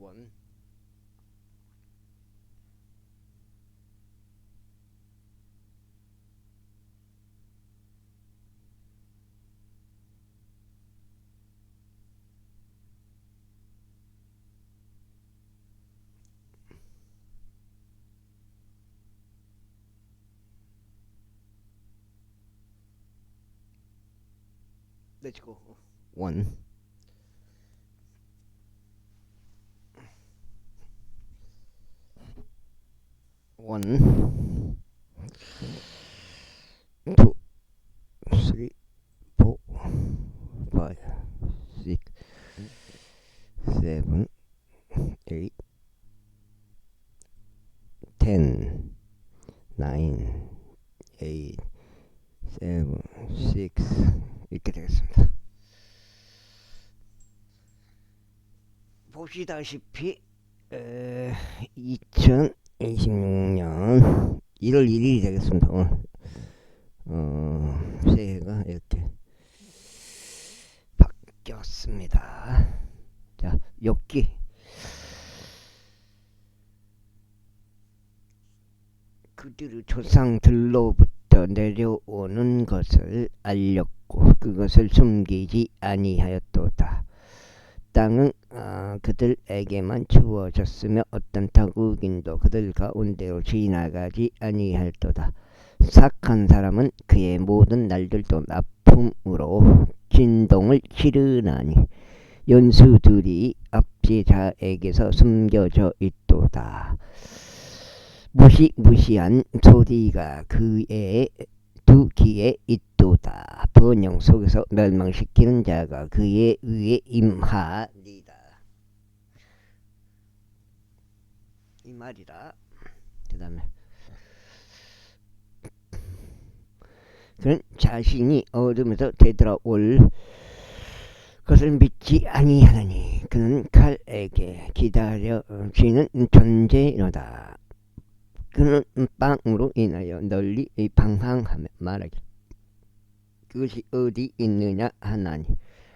원. 렛츠고. 원. 원. 투. 쓰리. 포. 파이브. 식. 세븐. 에잇. 텐. 나인. 에잇. 세븐. 식스. 이렇게 되겠습니다. 보시다시피 2026년 1월 1일이 되겠습니다. 오늘 새해가 이렇게 바뀌었습니다. 자, 엽기. 그들의 조상들로부터 내려오는 것을 알렸고 그것을 숨기지 아니하였도다. 땅은 그들에게만 주어졌으며 어떤 타국인도 그들 가운데로 지나가지 아니할도다. 착한 사람은 그의 모든 날들도 나쁨으로 진동을 치르나니 연수들이 압제자에게서 숨겨져 있도다. 무시무시한 소리가 그의 두 귀에 있도다. 번영 속에서 멸망시키는 자가 그의 위에 임하리다. 이 말이라. 그 다음에 그는 자신이 어둠에서 되돌아올 것을 믿지 아니하느니 그는 칼에게 기다려지는 존재로다. 그는 빵으로 인하여 널리 방황하며 말하길 그것이 어디 있느냐 하나니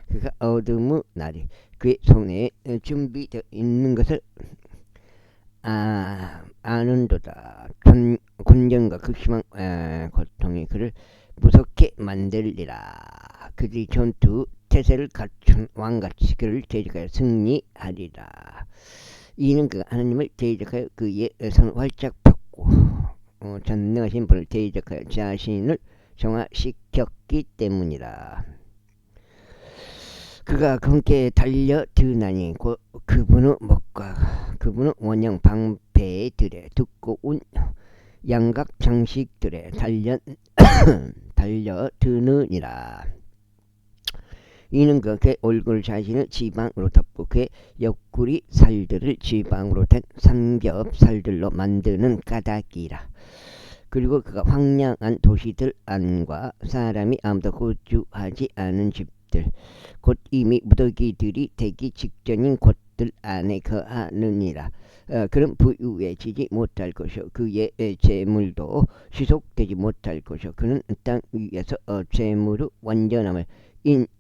그가 어둠의 날이 그의 손에 준비되어 있는 것을 아는도다. 곤경과 극심한 고통이 그를 무섭게 만들리라. 그들이 전투 태세를 갖춘 왕같이 그를 대적하여 승리하리라. 이는 그가 하나님을 대적하여 그의 손을 활짝 폈고 전능하신 분을 대적하여 자신을 정화시켰기 때문이라. 그가 그분께 달려드나니 그분의 목과 그분의 원형 방패들에 두꺼운 양각 장식들에 달려드느니라. 이는 그의 얼굴 자신을 지방으로 덮고 그의 옆구리 살들을 지방으로 된 삼겹살들로 만드는 까닭이라. 그리고 그가 황량한 도시들 안과 사람이 아무도 거주하지 않은 집들 곧 이미 무더기들이 되기 직전인 곳들 안에 거하느니라. 그는 부유해지지 못할 것이요 그의 재물도 지속되지 못할 것이요 그는 땅 위에서 재물의 완전함을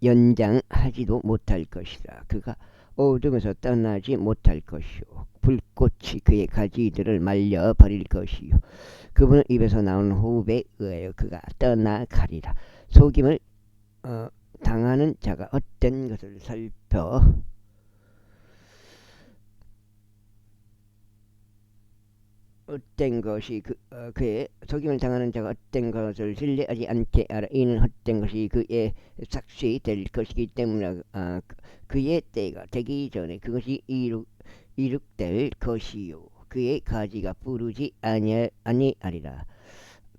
연장하지도 못할 것이라. 그가 어둠에서 떠나지 못할 것이요 불꽃이 그의 가지들을 말려버릴 것이요 그분의 입에서 나오는 호흡에 의하여 그가 떠나가리라. 속임을 당하는 자가 헛된 것을 살펴 헛된 것이 그의 속임을 당하는 자가 헛된 것을 신뢰하지 않게 하라. 이는 헛된 것이 그의 삭시 될 것이기 때문에 그의 때가 되기 전에 그것이 이룩될 것이요 그의 가지가 부르지 아니하리라.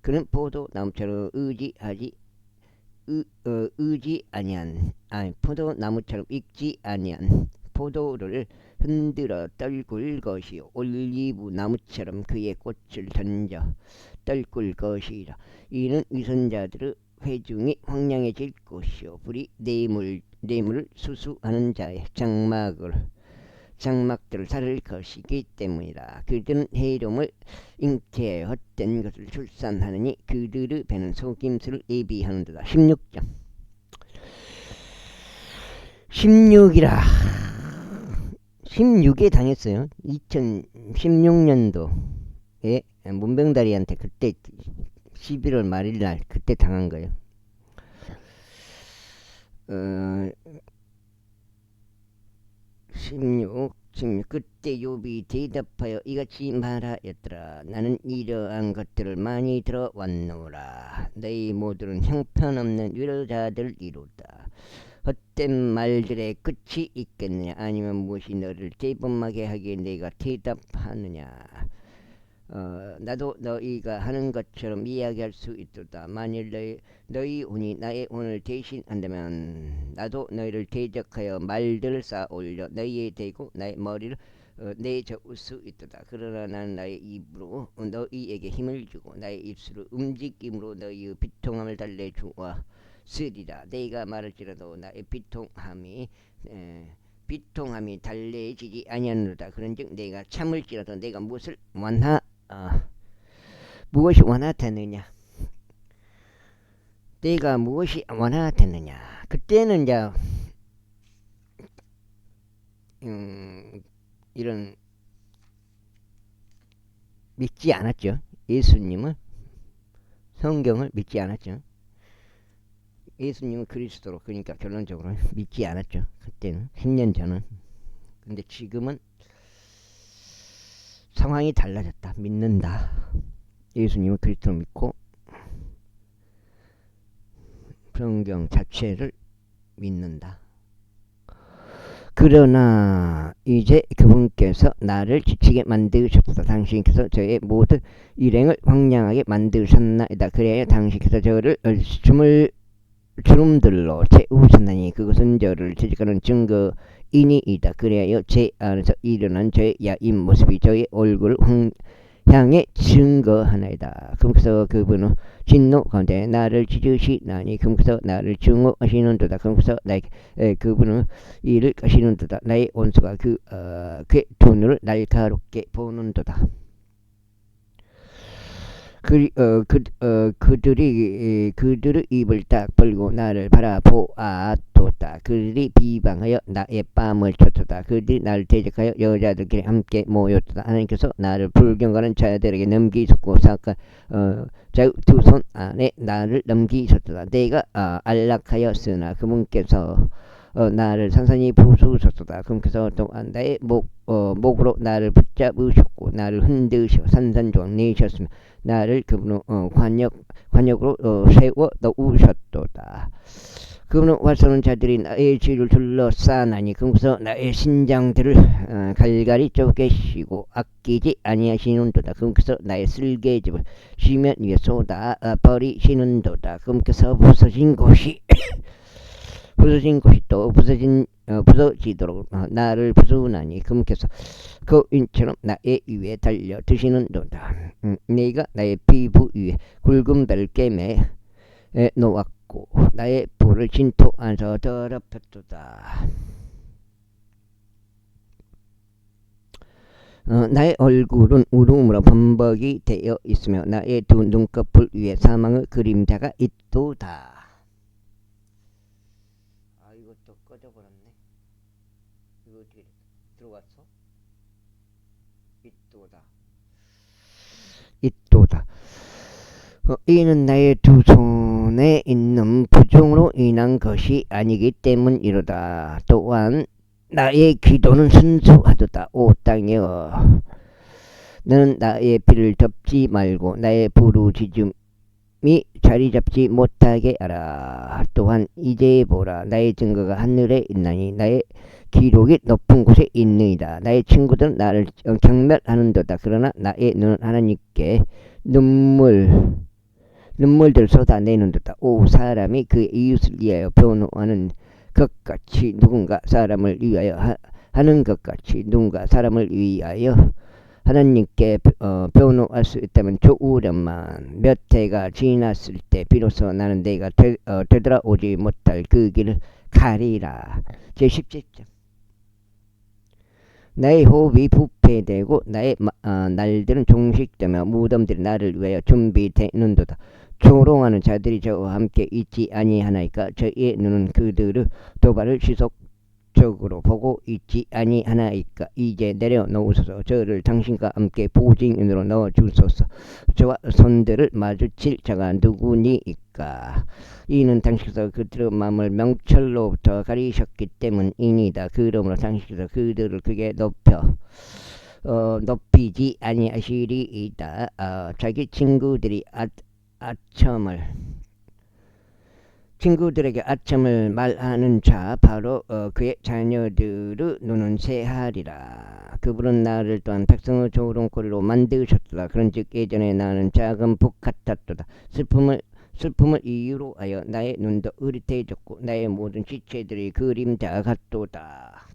그는 포도나무처럼 포도나무처럼 익지 아니한 포도를 흔들어 떨굴 것이요 올리브 나무처럼 그의 꽃을 던져 떨굴 것이라. 이는 위선자들의 회중이 황량해질 것이요 불이 뇌물을 수수하는 자의 장막들을 살을 것이기 때문이라. 그들은 해름을 잉태하여 헛된 것을 출산하느니 그들의 배는 속임수를 예비하는도다. 16장 16이라 16에 당했어요. 2016년도에 문병다리한테 그때 11월 말일날 그때 당한 거예요. 16 그때 욥이 대답하여 이같이 말하였더라. 나는 이러한 것들을 많이 들어왔노라. 너희 모두는 형편없는 위로자들이로다. 헛된 말들의 끝이 있겠느냐? 아니면 무엇이 너를 대범하게 하기에 내가 대답하느냐? 나도 너희가 하는 것처럼 이야기할 수 있도다. 만일 너희 운이 나의 운을 대신한다면 나도 너희를 대적하여 말들을 쌓아 올려 너희에 대고 나의 머리를 내저을 수 있도다. 그러나 나는 나의 입으로 너희에게 힘을 주고 나의 입술을 움직임으로 너희의 비통함을 달래주어 쓰리라. 내가 말할지라도 나의 비통함이 달래지지 아니하노라. 그런즉 내가 참을지라도 내가 무엇이 원하되느냐? 내가 무엇이 원하되느냐? 그때는 이제 이런 믿지 않았죠. 예수님을, 성경을 믿지 않았죠. 예수님은 그리스도로, 그러니까 결론적으로 믿지 않았죠. 그때는 10년 전은. 근데 지금은 상황이 달라졌다. 믿는다. 예수님은 그리스도를 믿고 성경 자체를 믿는다. 그러나 이제 그분께서 나를 지치게 만드셨다. 당신께서 저의 모든 일행을 황량하게 만드셨나이다. 그래야 당신께서 저를 주름들로 채우셨나니 그것은 저를 채찍하는 증거이니이다. 그래야 제 안에서 일어난 저의 야인 모습이 저의 얼굴을 향해 증거하나이다. 그분께서 그분은 진노 가운데 나를 찢으시나니 그분께서 나를 증오하시는도다. 그분께서 그분은 이를 하시는도다. 나의 원수가 그의 두 눈을 날카롭게 보는도다. 그들의 입을 딱 벌고 나를 바라보았도다. 그들이 비방하여 나의 뺨을 쳤도다. 그들이 나를 대적하여 여자들끼리 함께 모였도다. 하나님께서 나를 불경건한 자들에게 넘기셨고 두 손 안에 나를 넘기셨도다. 내가 안락하였으나 그분께서 나를 산산히 부수셨도다. 그분께서 또한 나의 목으로 나를 붙잡으셨고 나를 흔드셔 산산조각 내셨으며 나를 그분은 관역으로 세워 놓으셨도다. 그분은 와서는 자들이 나의 뒤를 둘러싸나니 그분께서 나의 신장들을 갈갈이 쪼개시고 아끼지 아니하시는도다. 그분께서 나의 쓸개집을 시면 위에 쏟아 버리시는도다. 그분께서 부서진 곳이 또 부서지도록 나를 부수나니 그분께서 거인처럼 나의 위에 달려 드시는도다. 내가 나의 피부 위에 굵은 벨겜에 놓았고 나의 볼을 진토 안에서 더럽혔도다. 나의 얼굴은 울음으로 범벅이 되어 있으며 나의 두 눈꺼풀 위에 사망의 그림자가 있도다. 이것도 꺼져버렸네. 이거 어떻게 들어왔어? 있도다. 이는 나의 두 손에 있는 부종으로 인한 것이 아니기 때문이로다. 또한 나의 기도는 순수하도다. 오 땅이여, 너는 나의 피를 덮지 말고 나의 부르짖음이 자리 잡지 못하게 하라. 또한 이제 보라, 나의 증거가 하늘에 있나니 나의 기록이 높은 곳에 있느니라. 나의 친구들은 나를 경멸하는도다. 그러나 나의 눈은 하나님께 눈물들 쏟아내는도다. 오 사람이 그 이웃을 위하여 변호하는 것 같이 누군가 사람을 위하여 하는 것 같이 누군가 사람을 위하여 하나님께 변호할 수 있다면 좋으련만. 몇 해가 지났을 때 비로소 나는 내가 되돌아오지 못할 그 길을 가리라. 제17장. 나의 호흡이 부패되고 나의 날들은 종식되며 무덤들이 나를 위하여 준비되는도다. 조롱하는 자들이 저와 함께 있지 아니하나이까. 저의 눈은 그들의 도발을 쪽으로 보고 있지 아니하나이까. 이제 내려놓으소서. 저를 당신과 함께 보증인으로 넣어주소서. 저와 손들을 마주칠 자가 누구니이까. 이는 당신께서 그들의 마음을 명철로부터 가리셨기 때문이니다. 그러므로 당신께서 그들을 크게 높이지 아니하시리이다. 자기 친구들에게 아첨을 말하는 자 바로 그의 자녀들의 눈은 새하리라. 그분은 나를 또한 백성의 조롱거리로 만드셨도다. 그런즉 예전에 나는 작은 북 같았도다. 슬픔을 이유로 하여 나의 눈도 흐릿해졌고 나의 모든 지체들이 그림자 같도다.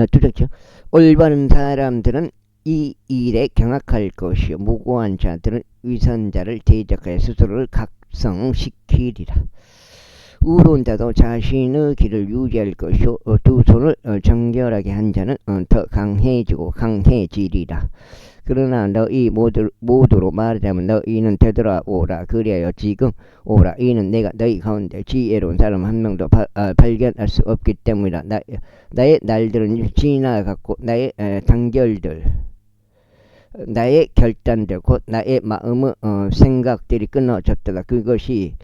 두절죠. 올바른 사람들은 이 일에 경악할 것이요 무고한 자들은 위선자를 대적하여 스스로를 각성시키리라. 의로운 자도 자신의 길을 유지할 것이요 두 손을 정결하게 한 자는 더 강해지고 강해지리라. 그러나 너희 모두로 말하자면 너희는 되돌아오라. 그리하여 지금 오라. 이는 내가 너희 가운데 지혜로운 사람 한 명도 발견할 수 없기 때문이라. 나의 날들은 지나갔고 나의 나의 결단들 곧 나의 마음의 생각들이 끊어졌도다. 그것이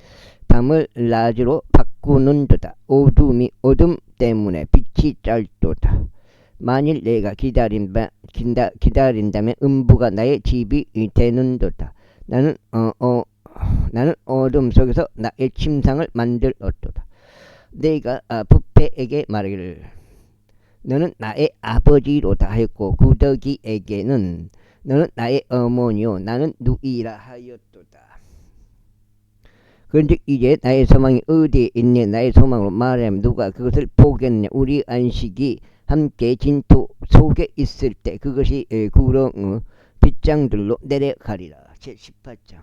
밤을 낮으로 바꾸는도다. 어둠 때문에 빛이 짧도다. 만일 내가 기다린다면 음부가 나의 집이 되는도다. 나는 어둠 속에서 나의 침상을 만들었도다. 내가 부패에게 말하기를 너는 나의 아버지로다 하였고 구더기에게는 너는 나의 어머니요 나는 누이라 하였도다. 그런데 이제 나의 소망이 어디에 있냐. 나의 소망으로 말하면 누가 그것을 보겠냐. 우리 안식이 함께 진토 속에 있을 때 그것이 구렁 빗장들로 내려가리라. 제18장.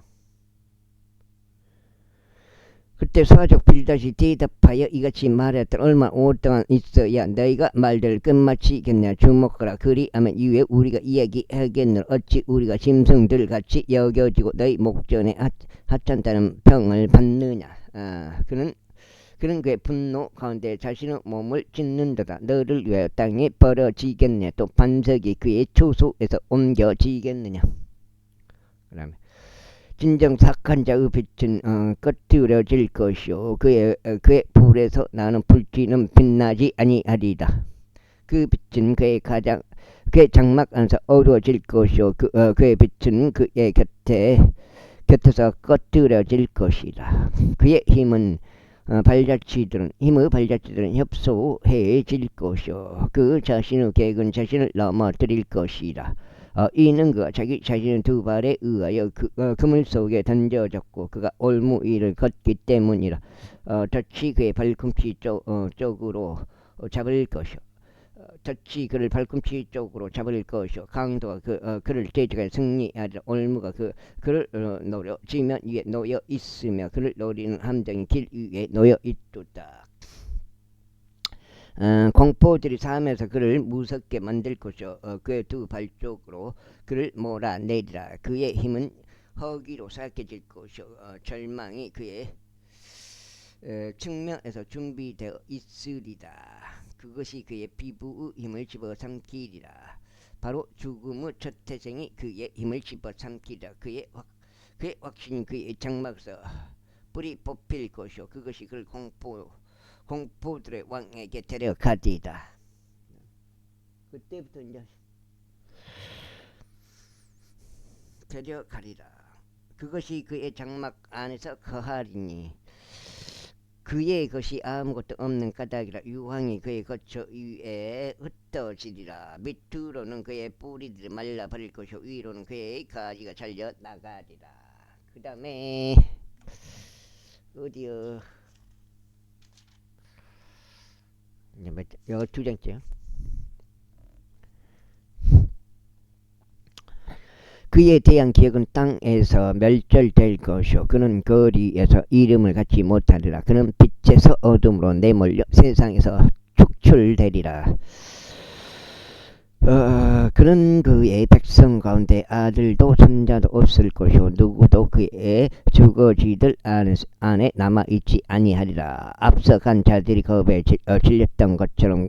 그때 서가족 빌닷이 대답하여 이같이 말했다. 얼마 오랫동안 있어야 너희가 말들을 끝마치겠냐. 주목하라. 그리하면 이후에 우리가 이야기하겠느라. 어찌 우리가 짐승들 같이 여겨지고 너희 목전에 하찮다는 평을 받느냐. 그는 그의 분노 가운데 자신의 몸을 찢는도다. 너를 위하여 땅에 벌어지겠냐. 또 반석이 그의 초소에서 옮겨지겠느냐. 그 다음에 진정 착한 자의 빛은 꺼트려질 것이요 그의 불에서 나는 불길은 빛나지 아니하리라. 그 빛은 그의 장막 안에서 어두워질 것이요 그의 빛은 그의 곁에서 꺼트려질 것이라. 그의 힘의 발자취들은 협소해질 것이요 그 자신의 계획은 자신을 넘어뜨릴 것이라. 이는 그가 자기 자신의 두 발에 의하여 그물 속에 던져졌고 그가 올무 위를 걷기 때문이라. 덫이 그의 발꿈치 쪽으로 잡을 것이요 덫이 그를 발꿈치 쪽으로 잡을 것이요 강도가 그를 대적하여 승리하리라. 올무가 그를 노려 지면 위에 놓여 있으며 그를 노리는 함정이 길 위에 놓여 있도다. 공포들이 삶에서 그를 무섭게 만들 것이요 그의 두 발 쪽으로 그를 몰아내리라. 그의 힘은 허기로 삭혀질 것이요 절망이 그의 측면에서 준비되어 있으리라. 그것이 그의 피부의 힘을 집어삼키리라. 바로 죽음의 첫 태생이 그의 힘을 집어삼키리라. 그의 확신이 그의 장막에서 뿌리 뽑힐 것이요 그것이 그를 공포들의 왕에게 데려가리라. 그때부터 이제 데려가리라. 그것이 그의 장막 안에서 거하리니 그의 것이 아무것도 없는 까닭이라. 유황이 그의 거처 위에 흩어지리라. 밑으로는 그의 뿌리들이 말라버릴 것이요 위로는 그의 가지가 잘려 나가리라. 그 다음에 어디요? 이거 두 장째요. 그에 대한 기억은 땅에서 멸절될 것이요 그는 거리에서 이름을 갖지 못하리라. 그는 빛에서 어둠으로 내몰려 세상에서 축출되리라. 그는 그의 백성 가운데 아들도 손자도 없을 것이요 누구도 그의 주거지들 안에 남아있지 아니하리라. 앞서 간 자들이 겁에 질렸던 것처럼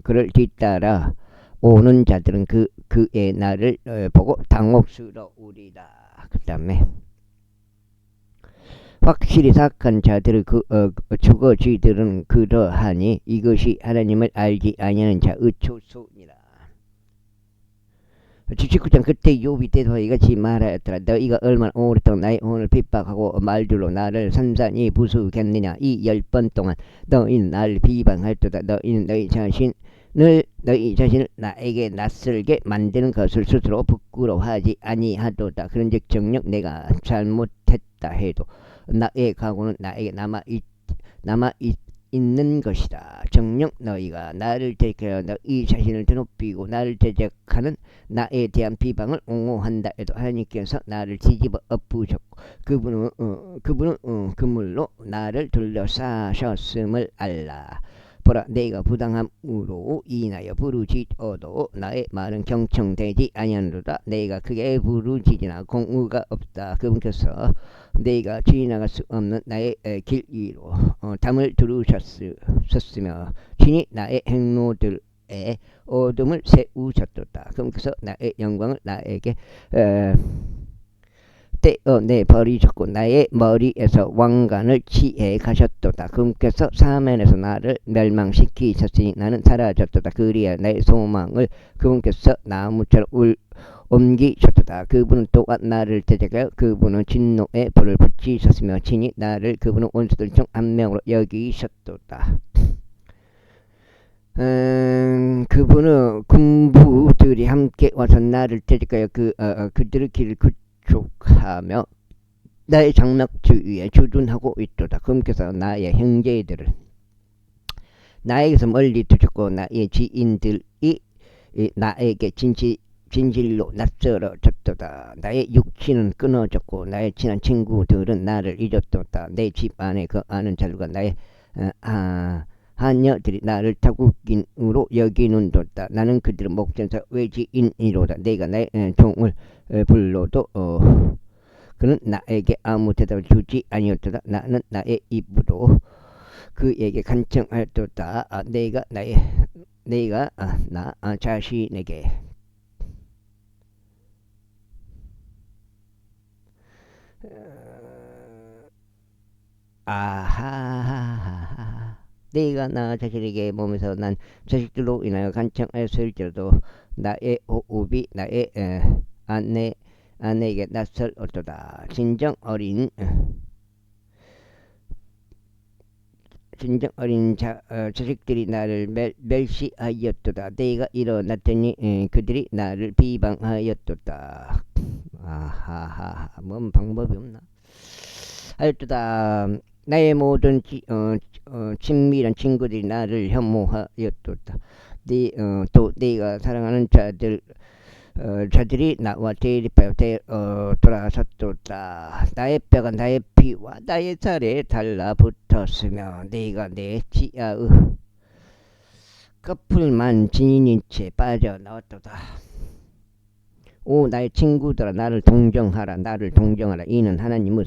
그를 뒤따라 오는 자들은 그의 날을 보고 당혹스러우리라. 그 다음에 확실히 사악한 자들의 주거지들은 그러하니 이것이 하나님을 알지 아니하는 자의 초소니라. 79장 그때 욥이 대도하 이같이 말하였더라. 너희가 얼마나 오랫동안 나의 혼을 핍박하고 말들로 나를 산산히 부수겠느냐. 이 10번 동안 너희는 나를 비방하였도다. 너희는 너희 자신을 나에게 낯설게 만드는 것을 스스로 부끄러워하지 아니하도다. 그런즉 정녕 내가 잘못했다 해도 나의 각오는 나에게 남아있는 것이다. 정녕 너희가 나를 대적하여 너희 자신을 드높이고 나를 대적하는 나에 대한 비방을 옹호한다 해도 하나님께서 나를 뒤집어 엎으셨고 그분은 그물로 나를 둘러싸셨음을 알라. 보라, 내가 부당함으로 인하여 부르짖어도 나의 말은 경청되지 아니하노라. 내가 크게 부르짖으나 공의가 없다. 그분께서 내가 지나갈 수 없는 나의 길 위로 담을 두르셨으며 친히 나의 행로들의 어둠을 세우셨도다. 그분께서 나의 영광을 나에게 떼어내 버리셨고 나의 머리에서 왕관을 취해 가셨도다. 그분께서 사면에서 나를 멸망시키셨으니 나는 사라졌도다. 그리하여 나의 소망을 그분께서 나무처럼 옮기셨도다. 그분은 또한 나를 대적하여 그분은 진노의 불을 붙이셨으며 친히 나를 그분은 원수들 중 한 명으로 여기셨도다. 그분은 군부들이 함께 와서 나를 대적하여 그들의 길을 구축하며 나의 장막주 위에 주둔하고 있도다. 그분께서 나의 형제들을 나에게서 멀리 두셨고 나의 지인들이 나에게 진실로 낯설어졌도다. 나의 육신은 끊어졌고 나의 친한 친구들은 나를 잊었도다. 내 집 안에 거하는 자들과 나의 하녀들이 나를 타국인으로 여기는도다. 나는 그들의 목전에서 외지인이로다. 내가 나의 종을 불러도 그는 나에게 아무 대답을 주지 아니었도다. 나는 나의 입으로 그에게 간청하였도다. 내가 나 자신에게 내가 나 자신에게 몸에서 난 자식들로 인하여 간청하였을지라도 나의 호흡이 나의 아내에게 낯설었도다. 진정 어린 자식들이 나를 멸시하였도다. 내가 일어났더니 그들이 나를 비방하였도다. 뭔 방법이 없나? 하였도다. 나의 모든 친밀한 친구들이 나를 혐오하였도다. 또 내가 사랑하는 자들이 나와 대립하여 돌아섰도다. 나의 뼈가 나의 피와 나의 살에 달라붙었으며 내가 내 치아의 끝풀만 지닌 채 빠져나왔도다. 오 나의 친구들아 나를 동정하라. 이는 하나님의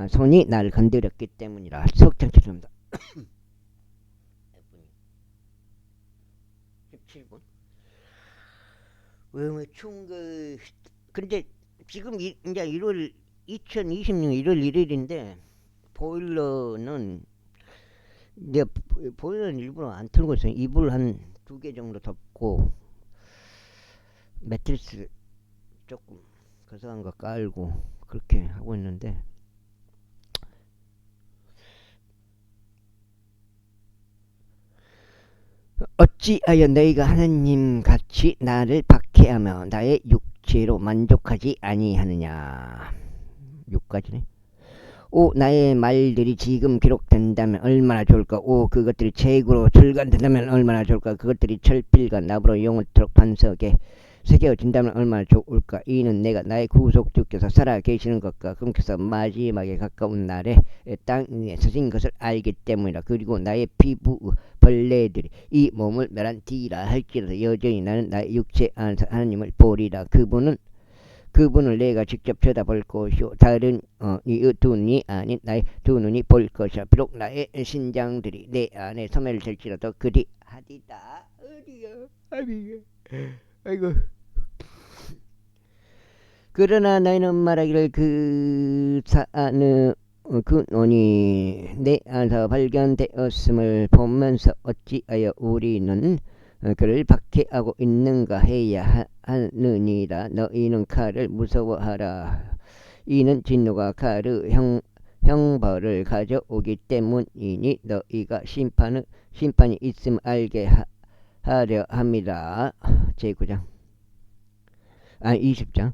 손이 나를 건드렸기 때문이라. 석장 죄송합니다. 17분. 왜 추운 근데 지금 이제 2020년 1월 1일인데 보일러는 일부러 안 틀고 있어요. 이불 한 2개 정도 덮고 매트리스 조금 거성한 거 깔고 그렇게 하고 있는데 어찌하여 너희가 하나님 같이 나를 박해하며 나의 육체로 만족하지 아니하느냐. 6까지네. 오 나의 말들이 지금 기록된다면 얼마나 좋을까. 오 그것들이 책으로 출간된다면 얼마나 좋을까. 그것들이 철필과 나무로 영원토록 반석에 새겨진다면 얼마나 좋을까. 이는 내가 나의 구속주께서 살아 계시는 것과 그분께서 마지막에 가까운 날에 땅 위에 서신 것을 알기 때문이라. 그리고 나의 피부 벌레들이 이 몸을 멸한티라 할지라도 여전히 나는 나의 육체 안에서 하나님을 보리라. 그분을 내가 직접 쳐다볼 것이요 다른 이 두 눈이 아닌 나의 두 눈이 볼 것이라. 비록 나의 신장들이 내 안에 소멸될지라도 그리 하디다. 어디야 아비가 아이고. 그러나 너희는 말하기를 그 논이 내 안에서 발견되었음을 보면서 어찌하여 우리는 그를 박해하고 있는가 해야 하느니라. 너희는 칼을 무서워하라. 이는 진노가 칼의 형벌을 가져오기 때문이니 너희가 심판이 있음 알게 하려 함이라. 제9장 20장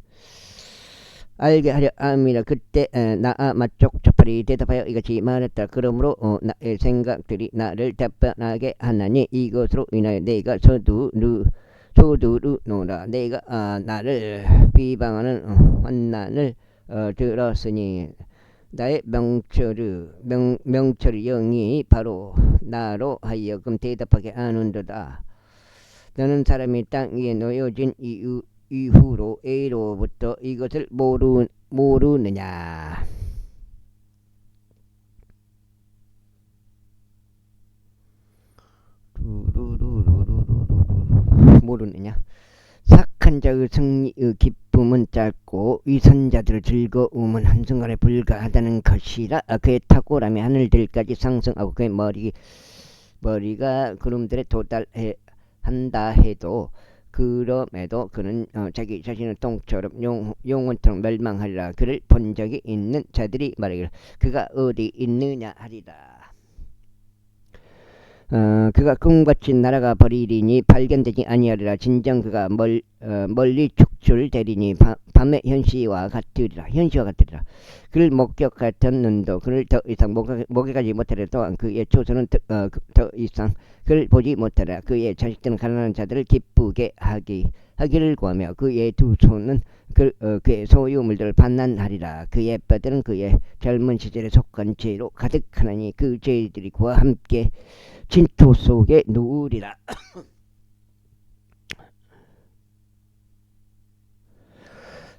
알게 하려 함이라. 그때 나아 맞쪽 조팔이 대답하여 이같이 말했다. 그러므로 나의 생각들이 나를 답답하게 하나니 이것으로 인하여 내가 서두르노라. 내가 나를 비방하는 환난을 들었으니 나의 명철의 영이 바로 나로 하여금 대답하게 하는도다. 너는 사람이 땅 위에 놓여진 이후로 A로부터 이것을 모르느냐. 모르느냐. 착한 자의 승리의 기쁨은 짧고 위선자들의 즐거움은 한순간에 불가하다는 것이라. 그의 탁월함이 하늘들까지 상승하고 그의 머리가 구름들에 도달한다 해도 그럼에도 그는 자기 자신의 똥처럼 영원토록 멸망하리라. 그를 본 적이 있는 자들이 말하기를 그가 어디 있느냐 하리라. 그가 꿈같이 날아가 버리리니 발견되지 아니하리라. 진정 그가 멀리 축출되리니 밤의 현시와 같으리라. 그를 목격했던 눈도 그를 더 이상 목격하지 못하리라. 또한 그의 초소는 더 이상 그를 보지 못하리라. 그의 자식들은 가난한 자들을 기쁘게 하기를 구하며 그의 두 손은 그의 소유물들을 반환하리라. 그의 뼈들은 그의 젊은 시절에 속한 죄로 가득하나니 그 죄들이 그와 함께 진토 속에 누우리라.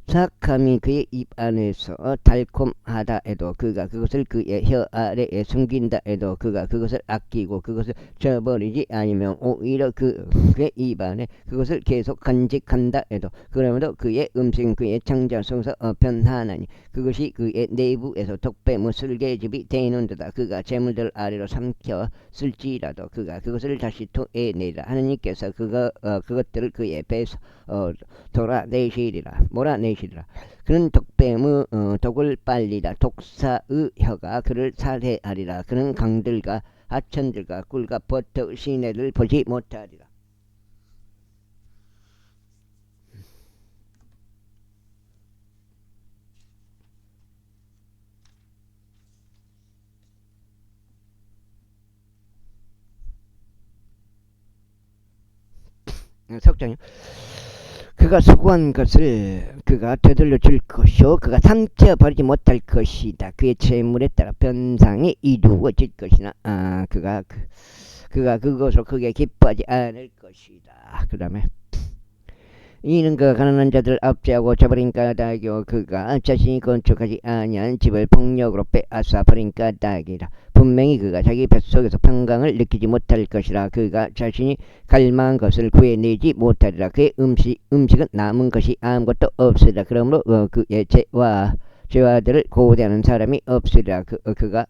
착함이 그의 입 안에서 달콤하다 해도 그가 그것을 그의 혀 아래에 숨긴다 해도 그가 그것을 아끼고 그것을 저버리지 아니면 오히려 그의 입 안에 그것을 계속 간직한다 해도 그러므로 그의 음식은 그의 창자 속에서 변하나니 그것이 그의 내부에서 독배무 쓸개즙이 되는도다. 그가 재물들 아래로 삼켜 쓸지라도 그가 그것을 다시 토해내리라. 하느님께서 그것들을 그의 배에서 몰아내시리라. 그는 독뱀의 독을 빨리라. 독사의 혀가 그를 살해하리라. 그는 강들과 하천들과 꿀과 버터 시내를 보지 못하리라. 석장이요. 그가 수고한 것을 그가 되돌려 줄 것이요 그가 삼켜버리지 못할 것이다. 그의 재물에 따라 변상이 이루어질 것이나 그가 그것으로 크게 기뻐하지 않을 것이다. 그 다음에 이는 그가 가난한 자들을 압제하고 저버린 까닭이요 그가 자신이 건축하지 아니한 집을 폭력으로 빼앗아 버린 까닭이라. 분명히 그가 자기 뱃속에서 평강을 느끼지 못할 것이라. 그가 자신이 갈망한 것을 구해내지 못하리라. 그의 음식은 남은 것이 아무것도 없으리라. 그러므로 그의 죄와들을 고대하는 사람이 없으리라. 그가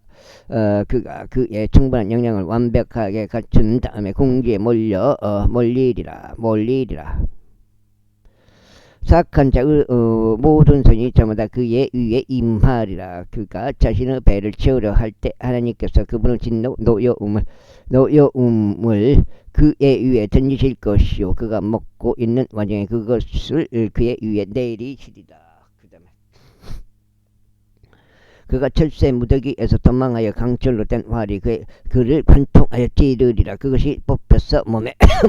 그의 충분한 영양을 완벽하게 갖춘 다음에 궁지에 몰리리라. 사악한 자의 모든 손이 저마다 그의 위에 임하리라. 그가 자신의 배를 채우려 할 때 하나님께서 그분의 진노 노여움을 그의 위에 던지실 것이요 그가 먹고 있는 와중에 그것을 그의 위에 내리시리라. 그 다음에 그가 철새 무더기에서 도망하여 강철로 된 활이 그를 관통하여 찌르리라. 그것이 뽑혀서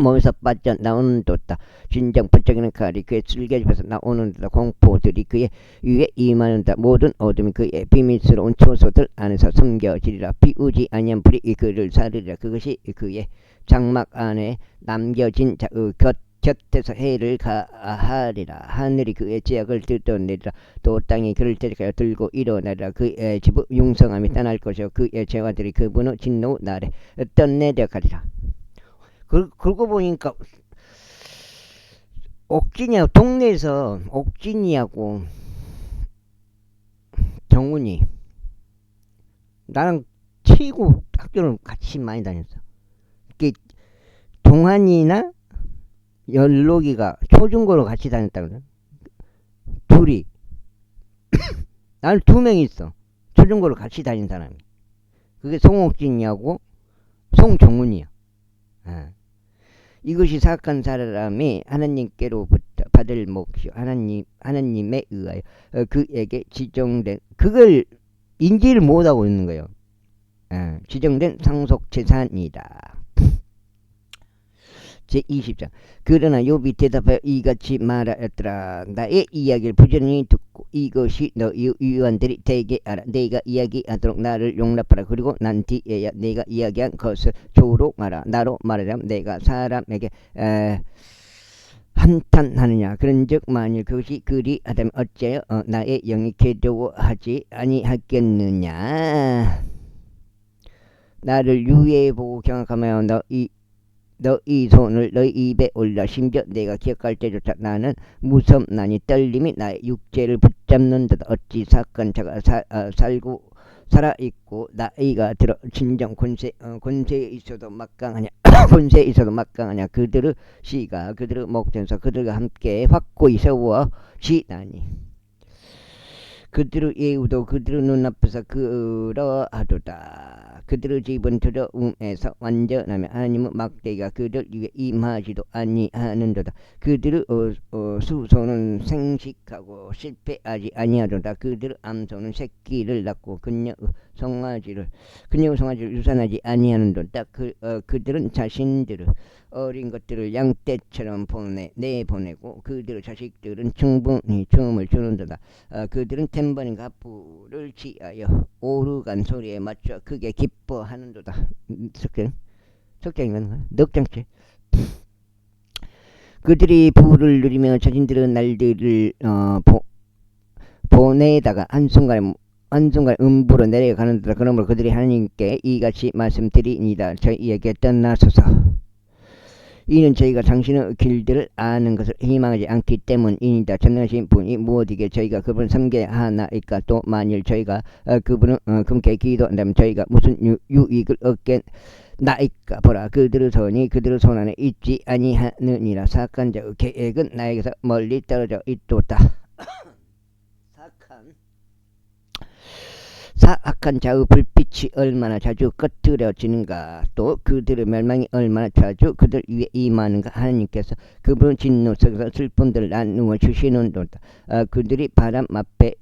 몸에서 빠져나오는 도다. 진정 번쩍이는 칼이 그의 쓸개집에서 나오는 도다. 공포들이 그의 위에 임하는다. 모든 어둠이 그의 비밀스러운 초소들 안에서 숨겨지리라. 피우지 아니한 불이 그를 사르리라. 그것이 그의 장막 안에 남겨진 곁에서 해를 가하리라. 하늘이 그의 제약을 뜯어내리라. 또 땅이 그를 대적하여 들고 일어나리라. 그의 집의 융성함이 떠날 것이요 그의 재화들이 그분의 진노 날에 떠내려가리라. 그러고 보니까 옥진이하고 동네에서 옥진이하고 정훈이 나랑 최고 학교를 같이 많이 다녔어. 동환이나 연록이가 초중고로 같이 다녔다거든. 둘이 나는 2명 있어. 초중고로 같이 다닌 사람이. 그게 송옥진이하고 송정훈이야. 이것이 사악한 사람이 하나님께로부터 받을 몫이요 하나님에 의하여 그에게 지정된, 그걸 인지를 못하고 있는 거예요. 지정된 상속 재산이다. 제20장. 그러나 욥이 대답하여 이같이 말하였더라. 나의 이야기를 부지런히 듣고 이것이 너희 유언들이 되게 알아. 내가 이야기하도록 나를 용납하라. 그리고 난 뒤에야 내가 이야기한 것을 조롱하라. 나로 말하자면 내가 사람에게 한탄하느냐. 그런즉 만일 그것이 그리하다면 어찌하여 나의 영이 괴로워하지 아니하겠느냐. 나를 유예보고 경악하며 너희 손을 너희 입에 올려. 심지어 내가 기억할 때조차 나는 무섭나니 떨림이 나의 육체를 붙잡는다. 어찌 사악한 자가 살아있고 나이가 들어 진정 권세에 있어도 막강하냐. 권세에 있어도 막강하냐. 그들의 시가 그들의 목전에서 그들과 함께 확고히 세워지나니 그들의 예우도 그들의 눈앞에서 그러하도다. 그들의 집은 두려움에서 완전하며 하나님의 막대기가 그들 위에 임하지도 아니하는도다. 그들의 수소는 생식하고 실패하지 아니하도다. 그들의 암소는 새끼를 낳고 그녀의 송아지를 유산하지 아니하는도다. 그들은 자신들의 어린 것들을 양떼처럼 내보내고 그들의 자식들은 충분히 춤을 추는도다. 그들은 탬버린과 불을 취하여 오르간 소리에 맞춰 크게 기뻐하는도다. 석장이면 넉장째. 그들이 불을 누리며 자신들의 날들을 보내다가 한순간에 음부로 내려가는도다. 그러므로 그들이 하나님께 이같이 말씀드리니이다. 저희에게 떠나소서. 이는 저희가 당신의 길들을 아는 것을 희망하지 않기 때문이니다. 전능하신 분이 무엇이게 저희가 그분을 섬겨야 하나이까. 또 만일 저희가 그분을 금께 기도한다면 저희가 무슨 유익을 얻겠나이까. 보라, 그들의 손이 그들의 손 안에 있지 아니하느니라. 사악한 자의 계획은 나에게서 멀리 떨어져 있도다. 사악한 자의 불빛이 얼마나 자주 꺼트려지는가. 또 그들의 멸망이 얼마나 자주 그들 위에 임하는가. 하나님께서 그분의 진노 속에서 슬픔들을 나누어 주시는도다. 그들이 바람 앞에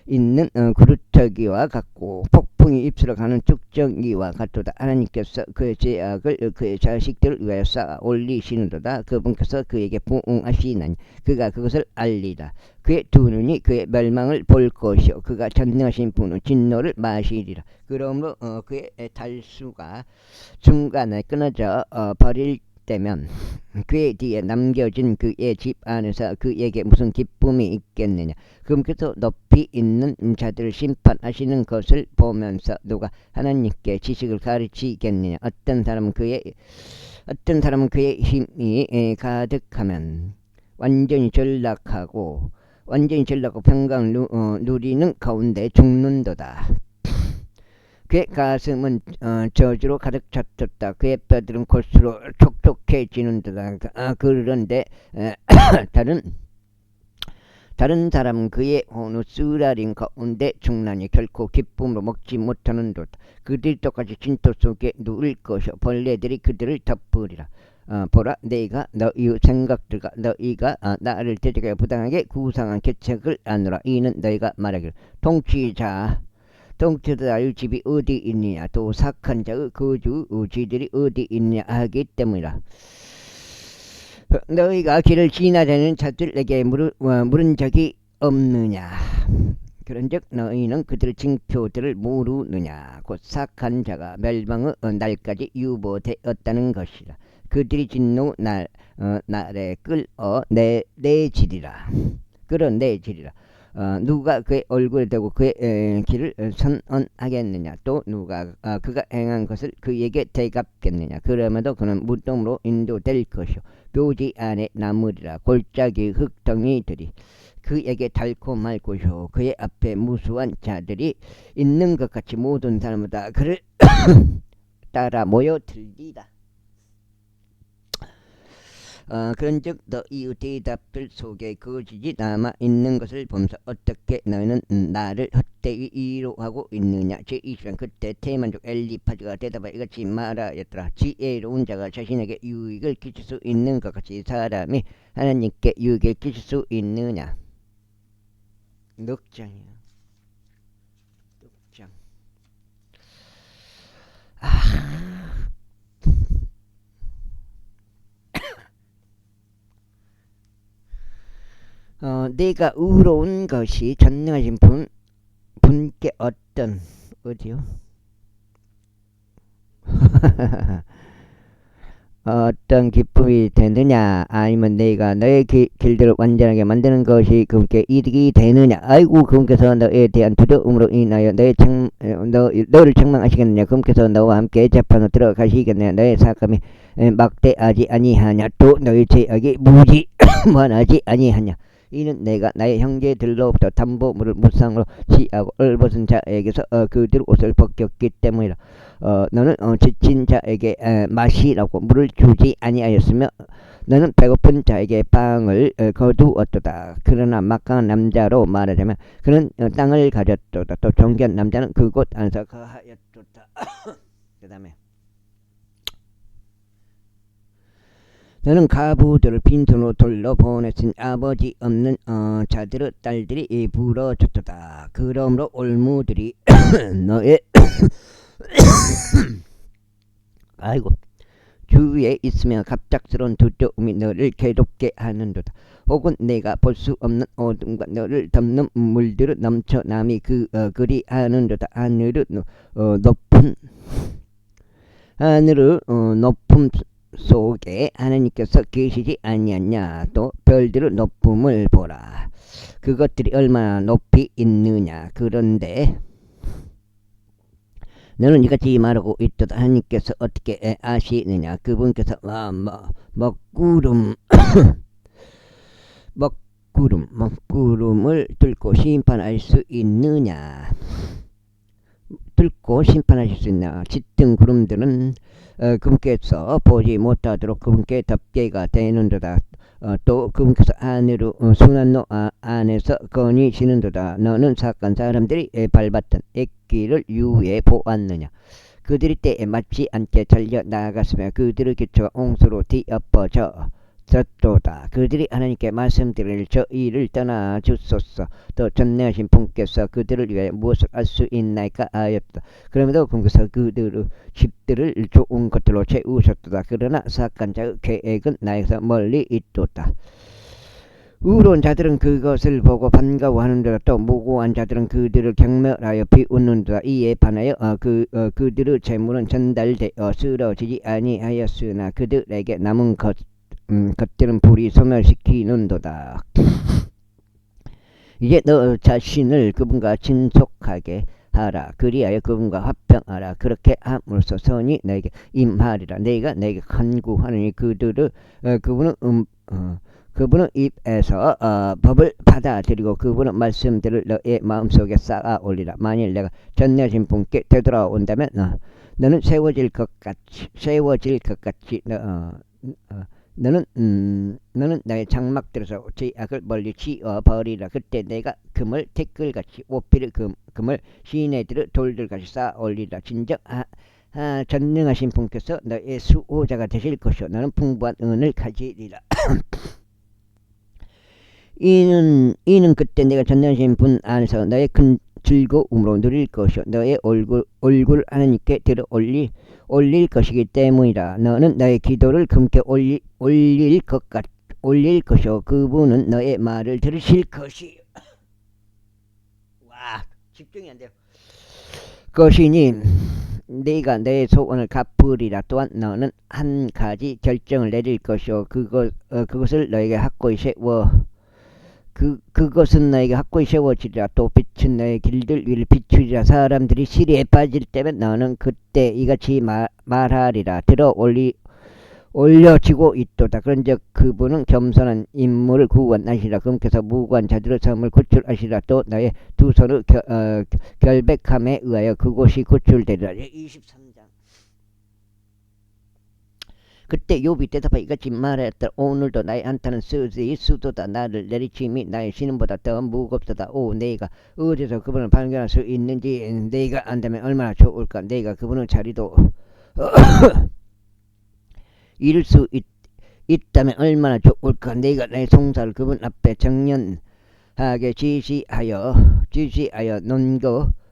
있는 구루터기와 같고 폭풍이 입술어 가는 쭉정이와 같도다. 하나님께서 그의 죄악을 그의 자식들을 위하여 쌓아 올리시는도다. 그분께서 그에게 부응하시나니 그가 그것을 알리라. 그의 두 눈이 그의 멸망을 볼 것이요 그가 전능하신 분의 진노를 마시리라. 그러므로 그의 달수가 중간에 끊어져 버릴 때면 그의 뒤에 남겨진 그의 집 안에서 그에게 무슨 기쁨이 있겠느냐. 그분께서 높이 있는 자들을 심판하시는 것을 보면서 누가 하나님께 지식을 가르치겠느냐. 어떤 사람은 그의 힘이 가득하면 완전히 전락하고 평강 누리는 가운데 죽는도다. 그의 가슴은 저주로 가득 찼었다. 그의 뼈들은 골수로 촉촉해지는도다. 그런데 다른 사람은 그의 혼의 쓰라린 가운데 죽나니 결코 기쁨으로 먹지 못하는도다. 그들이 똑같이 진토 속에 누울 것이요 벌레들이 그들을 덮으리라. 보라, 내가 너희의 생각들과 너희가 나를 대적하여 부당하게 구상한 계책을 아노라. 이는 너희가 말하기를 통치자 통치자의 집이 어디 있느냐, 또 착한 자의 거주지들이 어디 있느냐 하기 때문이라. 너희가 길을 지나다니는 자들에게 물은 적이 없느냐. 그런즉 너희는 그들의 징표들을 모르느냐. 곧 착한 자가 멸망의 날까지 유보되었다는 것이라. 그들이 진노 날에 끌어내지리라. 누가 그의 얼굴에 대고 그의 길을 선언하겠느냐. 또 누가 그가 행한 것을 그에게 대갚겠느냐. 그러면도 그는 무덤으로 인도될 것이요 묘지 안에 남으리라. 골짜기 흙덩이들이 그에게 달콤할 것이요 그의 앞에 무수한 자들이 있는 것 같이 모든 사람마다 그를 따라 모여들리라. 그런즉 너희의 대답들 속에 거짓이 남아있는 것을 보면서 어떻게 너희는 나를 헛되이 위로하고 있느냐. 제20장 그때 대만족 엘리파즈가 대답하여 이같이 말하였더라. 지혜로운 자가 자신에게 유익을 끼칠 수 있는 것 같이 사람이 하나님께 유익을 끼칠 수 있느냐. 넉장이야. 넉장. 내가 의로운 것이 전능하신 분께 어디요? 어떤 기쁨이 되느냐, 아니면 내가 너의 길들을 완전하게 만드는 것이 그분께 이득이 되느냐. 아이고, 그분께서 너에 대한 두려움으로 인하여 너를 책망하시겠느냐. 그분께서 너와 함께 재판으로 들어가시겠느냐. 너의 사감이 막대하지 아니하냐. 또 너의 죄악이 무지만하지 아니하냐. 이는 내가 나의 형제들로부터 담보물을 무상으로 취하고 얼벗은 자에게서 그들 옷을 벗겼기 때문이라. 너는 지친 자에게 마시라고 물을 주지 아니하였으며 너는 배고픈 자에게 빵을 거두었도다. 그러나 막강한 남자로 말하자면 그는 땅을 가졌도다. 또 정결한 남자는 그곳 안에서 거하였도다. 그 다음에 너는 가부들을 빈손으로 돌려보냈으니 아버지 없는 자들의 딸들이 부러졌도다. 그러므로 올무들이 너의 아이고 주위에 있으며 갑작스러운 두려움이 너를 괴롭게 하는도다. 혹은 내가 볼 수 없는 어둠과 너를 덮는 물들을 넘쳐 남이 그리 하는도다. 하늘의 높음 속에 하나님께서 계시지 아니하냐. 또 별들의 높음을 보라. 그것들이 얼마나 높이 있느냐. 그런데 너는 이같이 말하고 있도다. 하나님께서 어떻게 아시느냐. 그분께서 먹구름을 뚫고 심판할 수 있느냐. 뚫고 심판하실 수 있나. 짙은 구름들은 그분께서 보지 못하도록 그분께 덮개가 되는도다. 또 그분께서 안으로 순환로 안에서 거니시는도다. 너는 착한 사람들이 밟았던 액기를 유에 보았느냐. 그들이 때에 맞지 않게 잘려나갔으며 그들의 기초가 옹수로 뒤엎어져 졌도다. 그들이 하나님께 말씀드릴 저 일을 떠나 주소서. 또 전능하신 분께서 그들을 위하여 무엇을 할 수 있나이까 하였다. 그럼에도 분께서 그들의 집들을 좋은 것들로 채우셨도다. 그러나 사악한 자의 계획은 나에게서 멀리 있도다. 의로운 자들은 그것을 보고 반가워하는도다. 또 무고한 자들은 그들을 경멸하여 비웃는도다. 이에 반하여 그들의 재물은 전달되어 쓰러지지 아니하였으나 그들에게 남은 것들은 불이 소멸시키는도다. 이제 너 자신을 그분과 친속하게 하라. 그리하여 그분과 화평하라. 그렇게 함으로써 선이 너에게 임하리라. 내가 너에게 간구하느니 그분은 입에서 법을 받아들이고 그분은 말씀들을 너의 마음속에 쌓아 올리라. 만일 내가 전능하신 분께 되돌아온다면 너는 세워질 것 같이 너는 나의 장막들에서 죄악을 멀리 치어버리라. 그때 내가 금을 태끌같이 오피를 금을 시내들의 돌들같이 쌓아 올리라. 진정 전능하신 분께서 너의 수호자가 되실 것이요 너는 풍부한 은을 가지리라. 이는 그때 내가 전능하신 분 안에서 너의 큰 즐거움으로 누릴 것이요 너의 얼굴 하나님께 들어 올릴 것이기 때문이라. 너는 너의 기도를 그분께 올릴 것이요 그분은 너의 말을 들으실 것이. 와, 집중이 안 돼요. 것이니 네가 내 소원을 갚으리라. 또한 너는 한 가지 결정을 내릴 것이요 그것을 너에게 확고히 세워 그것은 너에게 확고히 세워지리라. 또 빛은 너의 길들 위를 비추리라. 사람들이 시리에 빠질 때면 너는 그때 이같이 말하리라. 들어 올려지고 있도다. 그런즉 그분은 겸손한 인물을 구원하시라. 그분께서 무고한 자들의 삶을 구출하시라. 또 나의 두 손의 결백함에 의하여 그곳이 구출되리라. 23장. 그때 욥이 대답하여 이같이 말하였다. 오늘도 나의 한탄은 수도다. 나를 내리침이 나의 신음보다 더 무겁도다. 오, 내가 어디서 그분을 발견할 수 있는지 내가 안다면 얼마나 좋을까. 내가 그분의 자리도 잃을 수 있다면 얼마나 좋을까. 내가 나의 송사를 그분 앞에 정연하게 지시하여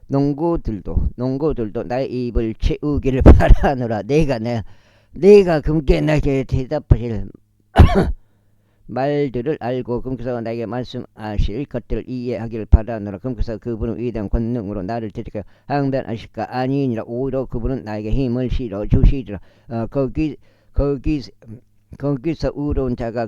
농구들도 나의 입을 채우기를 바라노라. 내가 그분께 나에게 대답하실 말들을 알고 그분께서 나에게 말씀하실 것들을 이해하기를 바라노라. 그분께서 그분의 위대한 권능으로 나를 대적하여 항변하실까. 아니니라. 오히려 그분은 나에게 힘을 실어 주시리라. 거기서 의로운 자가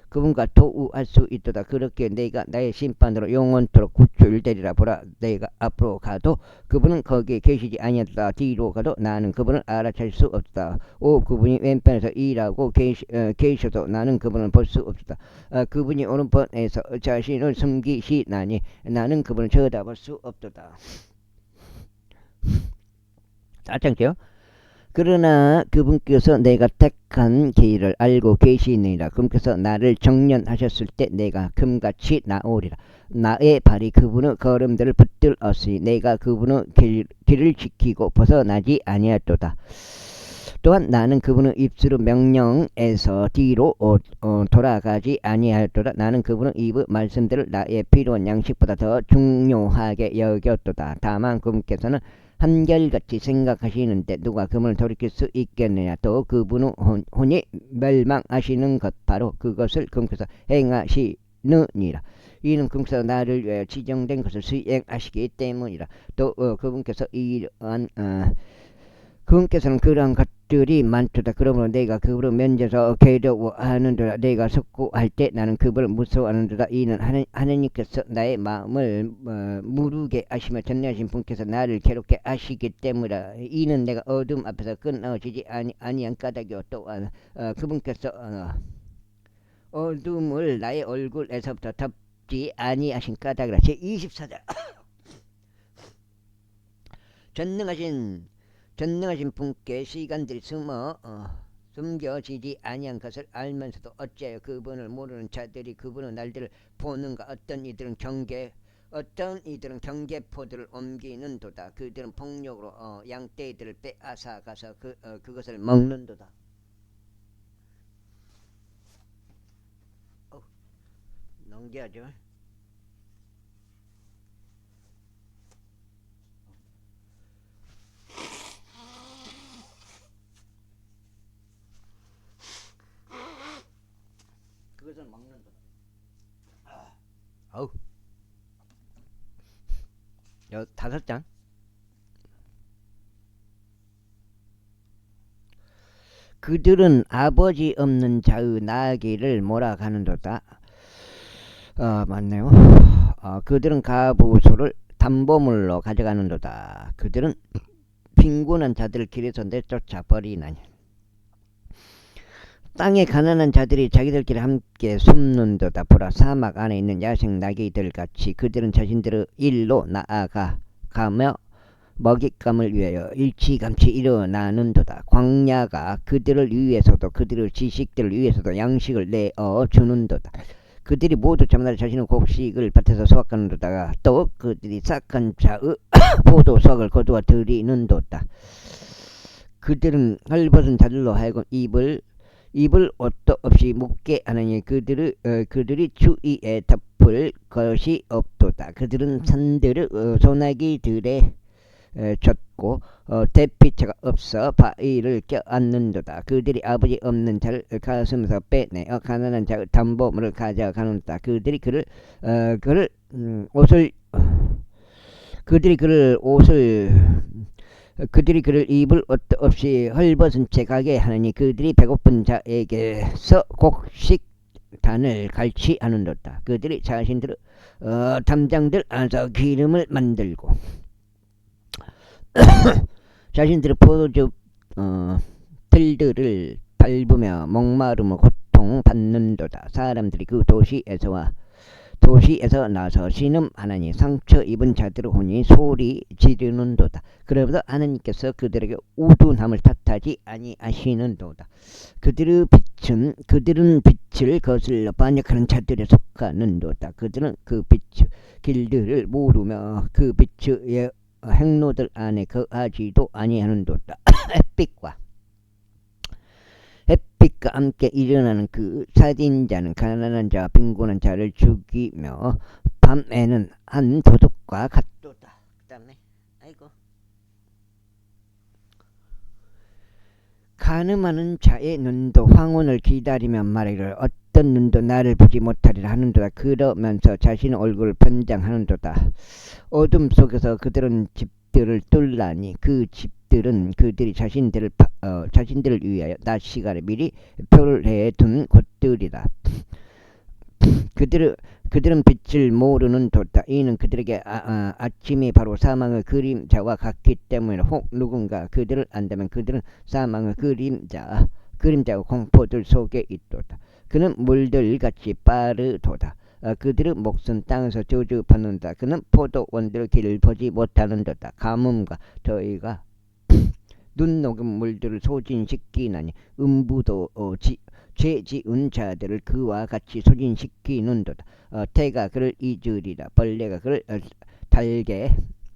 그분과 도우할 수 있도다. 그렇게 내가 나의 심판으로 영원토록 구출되리라. 보라, 내가 앞으로 가도 그분은 거기에 계시지 아니하도다. 뒤로 가도 나는 그분을 알아챌 수 없다. 오, 그분이 왼편에서 일하고 계셔도 나는 그분을 볼 수 없다. 그분이 오른편에서 자신을 숨기시나니 나는 그분을 쳐다볼 수 없도다. 4장째요. 그러나 그분께서 내가 택한 길을 알고 계시느니라. 그분께서 나를 정련하셨을 때 내가 금같이 나오리라. 나의 발이 그분의 걸음들을 붙들었으니 내가 그분의 길을 지키고 벗어나지 아니하도다. 또한 나는 그분의 입술의 명령에서 뒤로 돌아가지 아니하였도다. 나는 그분의 입의 말씀들을 나의 필요한 양식보다 더 중요하게 여겼도다. 다만 그분께서는 한결같이 생각하시는데 누가 그분을 돌이킬 수 있겠느냐. 또 그분의 혼이 멸망하시는 것 바로 그것을 그분께서 행하시느니라. 이는 그분께서 나를 위하여 지정된 것을 수행하시기 때문이라. 또 그분께서는 그러한 것들이 많도다. 그러므로 내가 그분을 면제서 괴로워하는도다. 내가 석구할 때 나는 그분을 무서워하는도다. 이는 하느님께서 나의 마음을 무르게 하시며 전능하신 분께서 나를 괴롭게 하시기 때문이라. 이는 내가 어둠 앞에서 끊어지지 아니한 까닭이요. 또한 그분께서 어둠을 나의 얼굴에서부터 덮지 아니하신 까닭이라. 제24장. 전능하신 분께 시간들이 숨겨지지 아니한 것을 알면서도 어찌하여 그분을 모르는 자들이 그분의 날들을 보는가. 어떤 이들은 경계포들을 옮기는도다. 그들은 폭력으로 양떼들을 빼앗아 가서 그것을 먹는도다. 넘겨야죠. 그것은 먹는다. 아우. 5장. 그들은 아버지 없는 자의 나귀를 몰아가는도다. 맞네요. 그들은 가부소를 담보물로 가져가는도다. 그들은 빈곤한 자들을 길에서 내쫓아 버리나니. 땅에 가난한 자들이 자기들끼리 함께 숨는도다. 보라, 사막 안에 있는 야생 나귀들같이 그들은 자신들의 일로 나아가며 먹잇감을 위하여 일찌감치 일어나는도다. 광야가 그들을 위해서도 그들의 지식들을 위해서도 양식을 내어 주는도다. 그들이 모두 저마다 자신의 곡식을 밭에서 수확하는도다. 또 그들이 싹한 자의 포도수확을 거두어 들이는도다. 그들은 헐벗은 자들로 하여금 입을 입을 옷도 없이 묻게 하느니 그들이 주위에 덮을 것이 없도다. 그들은 산들을 소나기들에 젖고 대피처가 없어 바위를 껴안는도다. 그들이 아버지 없는 자를 가슴에서 빼내어 가난한 자의 담보물을 가져가는도다. 그들이 그를 입을 옷도 없이 헐벗은 채 가게 하느니 그들이 배고픈 자에게서 곡식단을 갈취하는도다. 그들이 자신들의 담장들 안에서 기름을 만들고 자신들의 포도주 들들을 밟으며 목마름을 고통받는도다. 사람들이 그 도시에서 나서 신음하나니 상처 입은 자들의 혼이 소리 지르는도다. 그러므로 하나님께서 그들에게 우둔함을 탓하지 아니하시는도다. 그들은 빛을 거슬러 반역하는 자들에 속하는도다. 그들은 그 길들을 모르며 그 빛의 행로들 안에 거하지도 아니하는도다. 햇빛과 함께 일어나는 그 살인자는 가난한 자와 빈곤한 자를 죽이며 밤에는 한 도둑과 같도다. 그 다음에 가늠하는 자의 눈도 황혼을 기다리며 말하기를 어떤 눈도 나를 보지 못하리라 하는도다. 그러면서 자신의 얼굴을 변장하는도다. 어둠 속에서 그들은 집들을 뚫라니 그 집들은 그들이 자신들을 위하여 낮 시간에 미리 표를 해둔 곳들이다. 그들은 빛을 모르는 도다. 이는 그들에게 아침이 바로 사망의 그림자와 같기 때문에 혹 누군가 그들을 안다면 그들은 사망의 그림자와 공포들 속에 있도다. 그는 물들같이 빠르도다. 그들의 목은 땅에서 저주받는다. 그는 포도원들의 길을 보지 못하는도다. 가뭄과 더위가 눈 녹은 물들을 소진시키나니 음부도 죄 지은 자들을 그와 같이 소진시키는도다. 태가 그를 잊으리라. 벌레가 그를 달게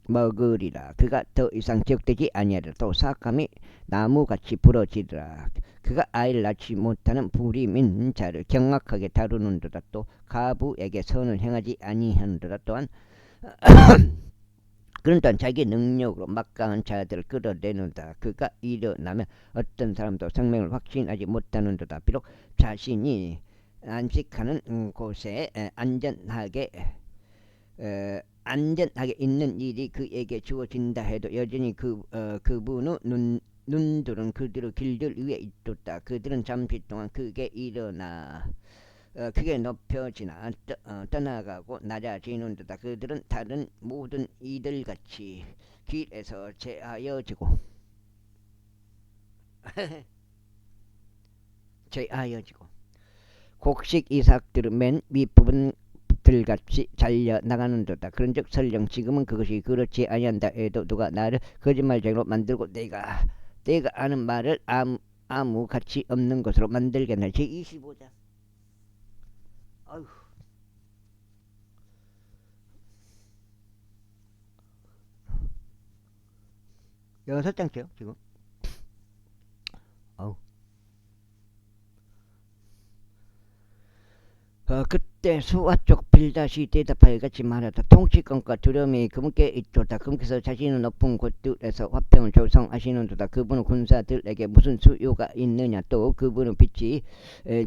먹으리라. 그가 더 이상 기억되지 아니하리라. 또 사악함이 나무같이 부러지리라. 그가 아이를 낳지 못하는 불임인 자를 경악하게 다루는도다. 또 가부에게 선을 행하지 아니하는도다. 또한 그런 또한 자기 능력으로 막강한 자들을 끌어내는다. 그가 일어나면 어떤 사람도 생명을 확신하지 못하는도다. 비록 자신이 안식하는 곳에 안전하게 있는 일이 그에게 주어진다 해도 여전히 그분의 눈들은 그들의 길들 위에 있었다. 그들은 잠시 동안 크게 높여지나 떠나가고 낮아지는도다. 그들은 다른 모든 이들같이 길에서 제하여지고 곡식 이삭들은 맨 윗부분 들같이 잘려 나가는도다. 그런즉 설령 지금은 그것이 그렇지 아니한다 해도 누가 나를 거짓말쟁이로 만들고 내가 아는 말을 아무 가치 없는 것으로 만들겠나. 제25장. 어휴. 여섯 장째요 지금. 어우. 그때 수아 쪽 빌다시 대답하여 같이 말하다. 통치권과 두려움이 그분께 있도다. 그분께서 자신의 높은 곳들에서 화평을 조성하시는도다. 그분은 군사들에게 무슨 수요가 있느냐. 또 그분은 빛이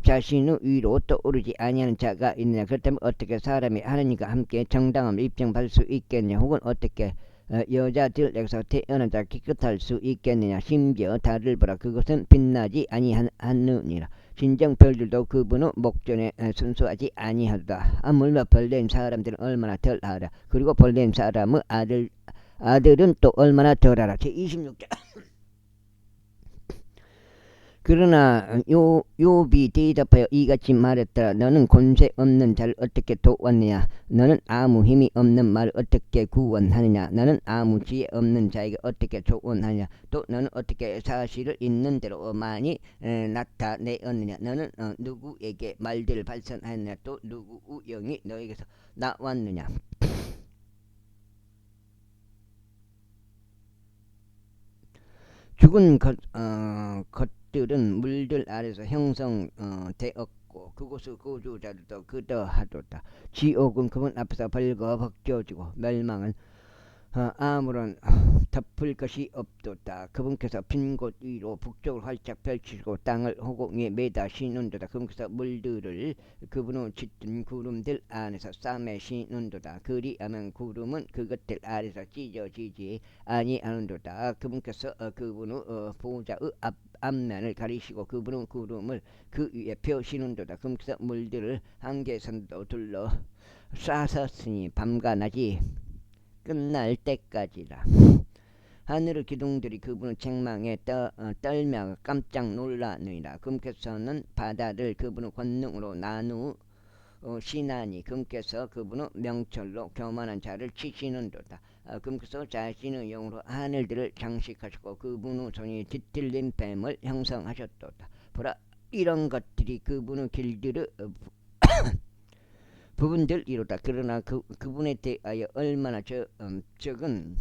자신의 위로 떠오르지 아니하는 자가 있느냐. 그렇다면 어떻게 사람이 하나님과 함께 정당함을 입증받을 수 있겠냐. 혹은 어떻게 여자들에게서 태어난 자 깨끗할 수 있겠느냐. 심지어 달을 보라. 그것은 빛나지 아니하느니라. 진정 별들도 그분의 목전에 순수하지 아니하다. 물며 벌된 사람들은 얼마나 덜하라. 그리고 벌된 사람의 아들은 또 얼마나 덜하라. 제26장. 그러나 욥이 대답하여 이같이 말했더라. 너는 권세 없는 자를 어떻게 도왔느냐. 너는 아무 힘이 없는 말을 어떻게 구원하느냐. 너는 아무 지혜 없는 자에게 어떻게 조언하느냐. 또 너는 어떻게 사실을 있는 대로 많이 나타내었느냐. 너는 누구에게 말들을 발산하느냐. 또 누구 영이 너에게서 나왔느냐. 죽은 그것들은 물들 아래서 형성되었고 그곳의 거주자들도 그러하도다. 지옥은 그분 앞에서 벌거벗겨지고 멸망은 아무런 덮을 것이 없도다. 그분께서 빈 곳 위로 북쪽을 활짝 펼치시고 땅을 허공에 매다시는도다. 그분께서 물들을 그분의 짙은 구름들 안에서 싸매시는도다. 그리하면 구름은 그것들 아래서 찢어지지 아니하는도다. 그분께서 그분의 보좌의 앞면을 가리시고 그분의 구름을 그 위에 펴시는도다. 그분께서 물들을 한계선도 둘러 쏴섰으니 밤과 낮이 끝날 때까지라. 하늘의 기둥들이 그분의 책망에 떨며 깜짝 놀라느니라. 그분께서는 바다를 그분의 권능으로 나누시나니 그분께서 그분의 명철로 교만한 자를 치시는도다. 그분께서 자신의 영으로 하늘들을 장식하시고 그분의 손이 뒤틀린 뱀을 형성하셨도다. 보라, 이런 것들이 그분의 길들의 부분들이로다. 그러나 그분에 대하여 얼마나 적은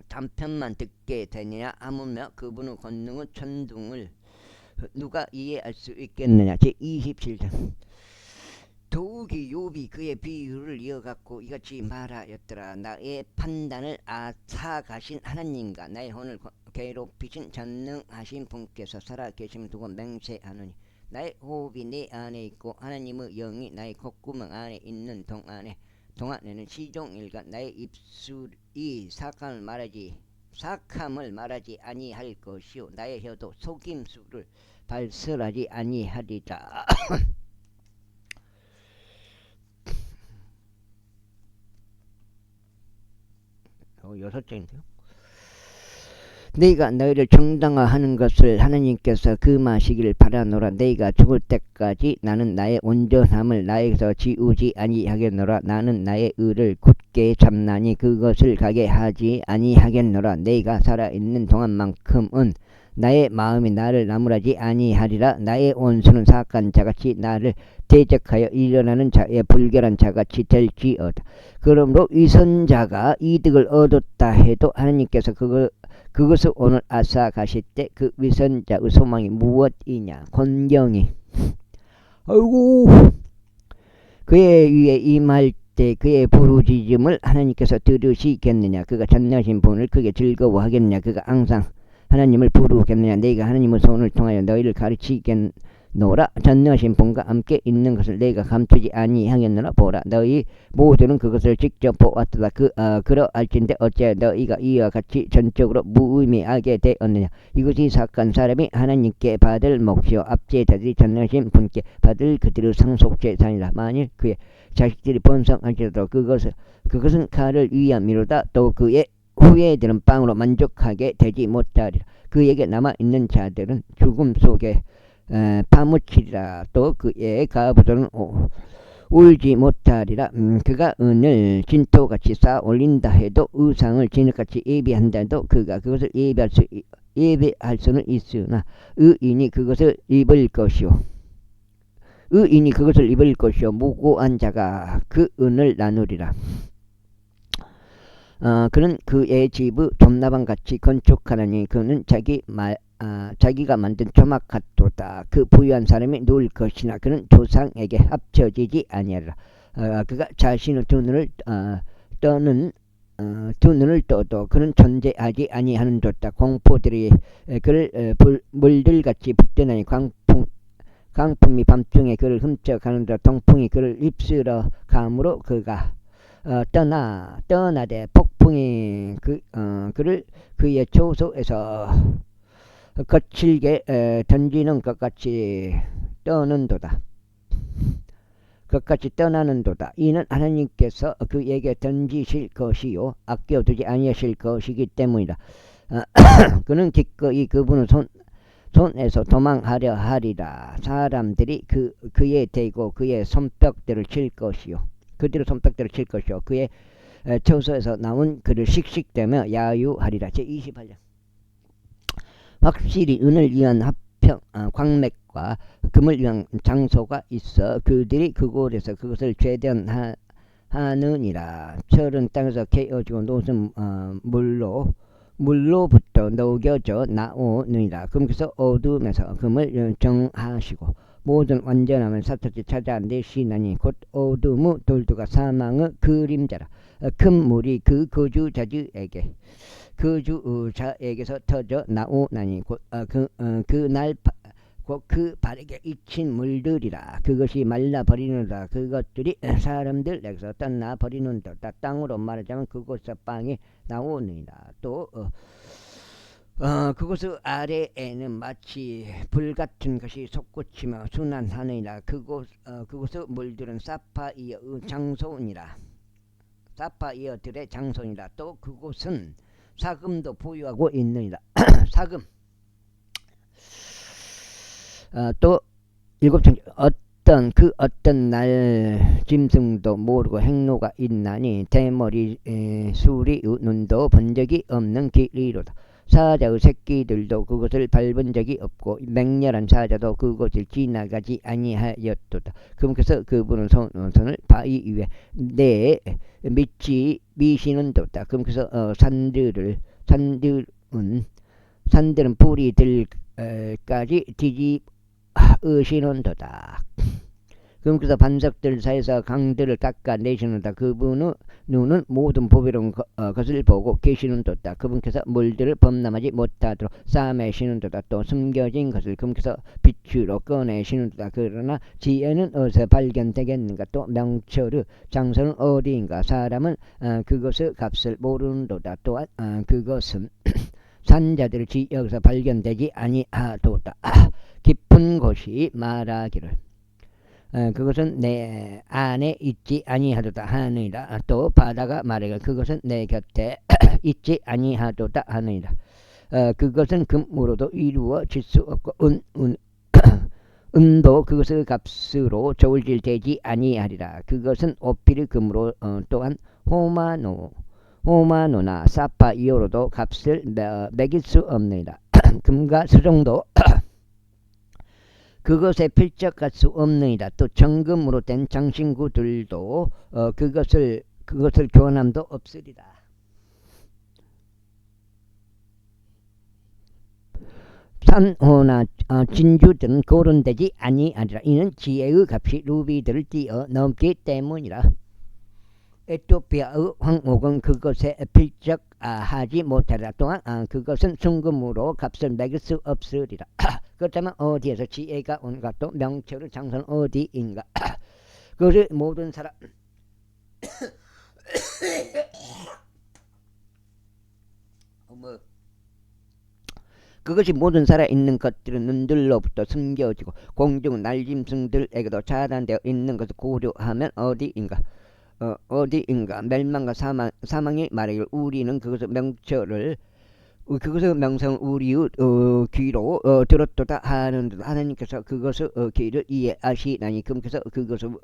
단편만 듣게 되느냐 하물며 그분의 권능의 천둥을 누가 이해할 수 있겠느냐. 제27장. 더욱이 욥이 그의 비유를 이어갖고 이같이 말하였더라. 나의 판단을 앗아가신 하나님과 나의 혼을 괴롭히신 전능하신 분께서 살아계심을 두고 맹세하노니 나의 호흡이 내 안에 있고 하나님의 영이 나의 콧구멍 안에 있는 동안에는 시종일과 나의 입술이 사악함을 말하지 아니할 것이요 나의 혀도 속임수를 발설하지 아니하리라. 여섯 장인데요. 너희가 너희를 정당화하는 것을 하나님께서 금하시기를 바라노라. 너희가 죽을 때까지 나는 나의 온전함을 나에게서 지우지 아니하겠노라. 나는 나의 의를 굳게 잡나니 그것을 가게 하지 아니하겠노라. 너희가 살아있는 동안만큼은 나의 마음이 나를 나무라지 아니하리라. 나의 원수는 사악한 자같이 나를 대적하여 일어나는 자의 불결한 자같이 될지어다. 그러므로 위선자가 이득을 얻었다 해도 하나님께서 그것을 오늘 앗아가실 때 그 위선자의 소망이 무엇이냐. 권경이 아이고 그의 위에 임할 때 그의 부르짖음을 하나님께서 들으시겠느냐. 그가 전능하신 분을 그게 즐거워하겠느냐. 그가 항상 하나님을 부르겠느냐. 너희가 하나님의 손을 통하여 너희를 가르치겠노라. 전능하신 분과 함께 있는 것을 너희가 감추지 아니하겠노라. 보라, 너희 모두는 그것을 직접 보았도다. 그러할진대 어찌하여 너희가 이와 같이 전적으로 무의미하게 되었느냐. 이것이 사악한 사람이 하나님께 받을 몫이요 압제자들이 전능하신 분께 받을 그들의 상속재산이라. 만일 그의 자식들이 번성할지라도 그것은 칼을 위함이로다. 또 그의 후예들은 빵으로 만족하게 되지 못하리라. 그에게 남아있는 자들은 죽음 속에 파묻히리라. 또 그의 가부들은 울지 못하리라. 그가 은을 진토같이 쌓아 올린다 해도 의상을 진흙같이 예비한다 해도 그가 그것을 예비할 수는 있으나 의인이 그것을 입을 것이요 무고한 자가 그 은을 나누리라. 그는 그의 집의 좀나방같이 건축하나니 그는 자기가 만든 조막 같도다. 그 부유한 사람이 누울 것이나 그는 조상에게 합쳐지지 아니하리라. 그가 자신의 두 눈을 떠도 그는 존재하지 아니하는도다. 공포들이 그를 물들같이 붙드나니 강풍이 밤중에 그를 훔쳐가는도다. 동풍이 그를 휩쓸어 가므로 그가 떠나되 폭풍이 그를 그의 초소에서 거칠게 던지는 것 같이 떠나는도다. 이는 하나님께서 그에게 던지실 것이요 아껴두지 아니하실 것이기 때문이다. 그는 기꺼이 그분의 손에서 도망하려 하리라. 사람들이 그의 대고 그의 손뼉들을 칠 것이요 그의 처소에서 나온 그를 씩씩대며 야유하리라. 제28장. 확실히 은을 위한 광맥과 금을 위한 장소가 있어 그들이 그곳에서 그것을 죄변하느니라. 철은 땅에서 캐어지고 노은 물로 물로부터 녹여져 나오느니라. 그러면서 어둠에서 금을 정하시고 모든 완전함을 샅샅이 찾아내시나니 곧 어둠의 돌두가 사망의 그림자라. 큰 물이 그 거주자에게서 터져 나오나니 곧 그날 곧 그 발에게 잊힌 물들이라. 그것이 말라버리는다. 그것들이 사람들에게서 떠나버리는다. 땅으로 말하자면 그곳에서 빵이 나오느니라. 또 그곳의 아래에는 마치 불같은 것이 솟구치며 순환하느니라. 그곳의 물들은 사파이어의 장소니라. 사파이어들의 장소니라. 또 그곳은 사금도 보유하고 있느니라. 사금. 또 일곱째, 어떤 날 짐승도 모르고 행로가 있나니 대머리 수리 눈도 본 적이 없는 길이로다. 사자의 새끼들도 그것을 밟은 적이 없고 맹렬한 사자도 그곳을 지나가지 아니하였도다. 그러면서 그분은 손을 바위 위에 미시는도다. 그러면서 산들은 뿌리들까지 뒤집으시는도다. 그러면서 반석들 사이에서 강들을 깎아내시는다. 그분의 눈은 모든 보배로운 것을 보고 계시는도다. 그분께서 물들을 범람하지 못하도록 싸매시는도다. 또 숨겨진 것을 그분께서 빛으로 꺼내시는도다. 그러나 지혜는 어디서 발견되겠는가? 또 명철의 장소는 어디인가? 사람은 그것의 값을 모르는도다. 또한 그것은 산자들의 지역에서 발견되지 아니하도다. 깊은 곳이 말하기를 그것은 내 안에 있지 아니하도다 하느니라. 또 바다가 말하기를 그것은 내 곁에 있지 아니하도다 하느니라. 그것은 금으로도 이루어질 수 없고 은도 그것의 값으로 저울질되지 아니하리라. 그것은 오피르 금으로 또한 호마노나 사파이어로도 값을 매길 수 없느니라. 금과 수정도 그것에 필적할 수 없느니라. 또 정금으로 된 장신구들도 그것을 교환함도 없으리라. 산호나 진주들은 거론되지 아니하리라. 이는 지혜의 값이 루비들을 뛰어넘기 때문이라. 에티오피아의 황옥은 그것에 필적하지 못하리라. 또한 그것은 순금으로 값을 매길 수 없으리라. 그렇다면 어디에서 지혜가 온가? 또 명철의 장소는 어디인가? 그것이 모든 사람 그것이 모든 살아있는 것들은 눈들로부터 숨겨지고 공중 날짐승들에게도 차단되어 있는 것을 고려하면 어디인가? 멸망과 사망이 말하기를 우리는 그것의 명성을 우리의 귀로 들었도다 하는데 하나님께서 그것의 귀를 이해하시나니 그분께서 그것의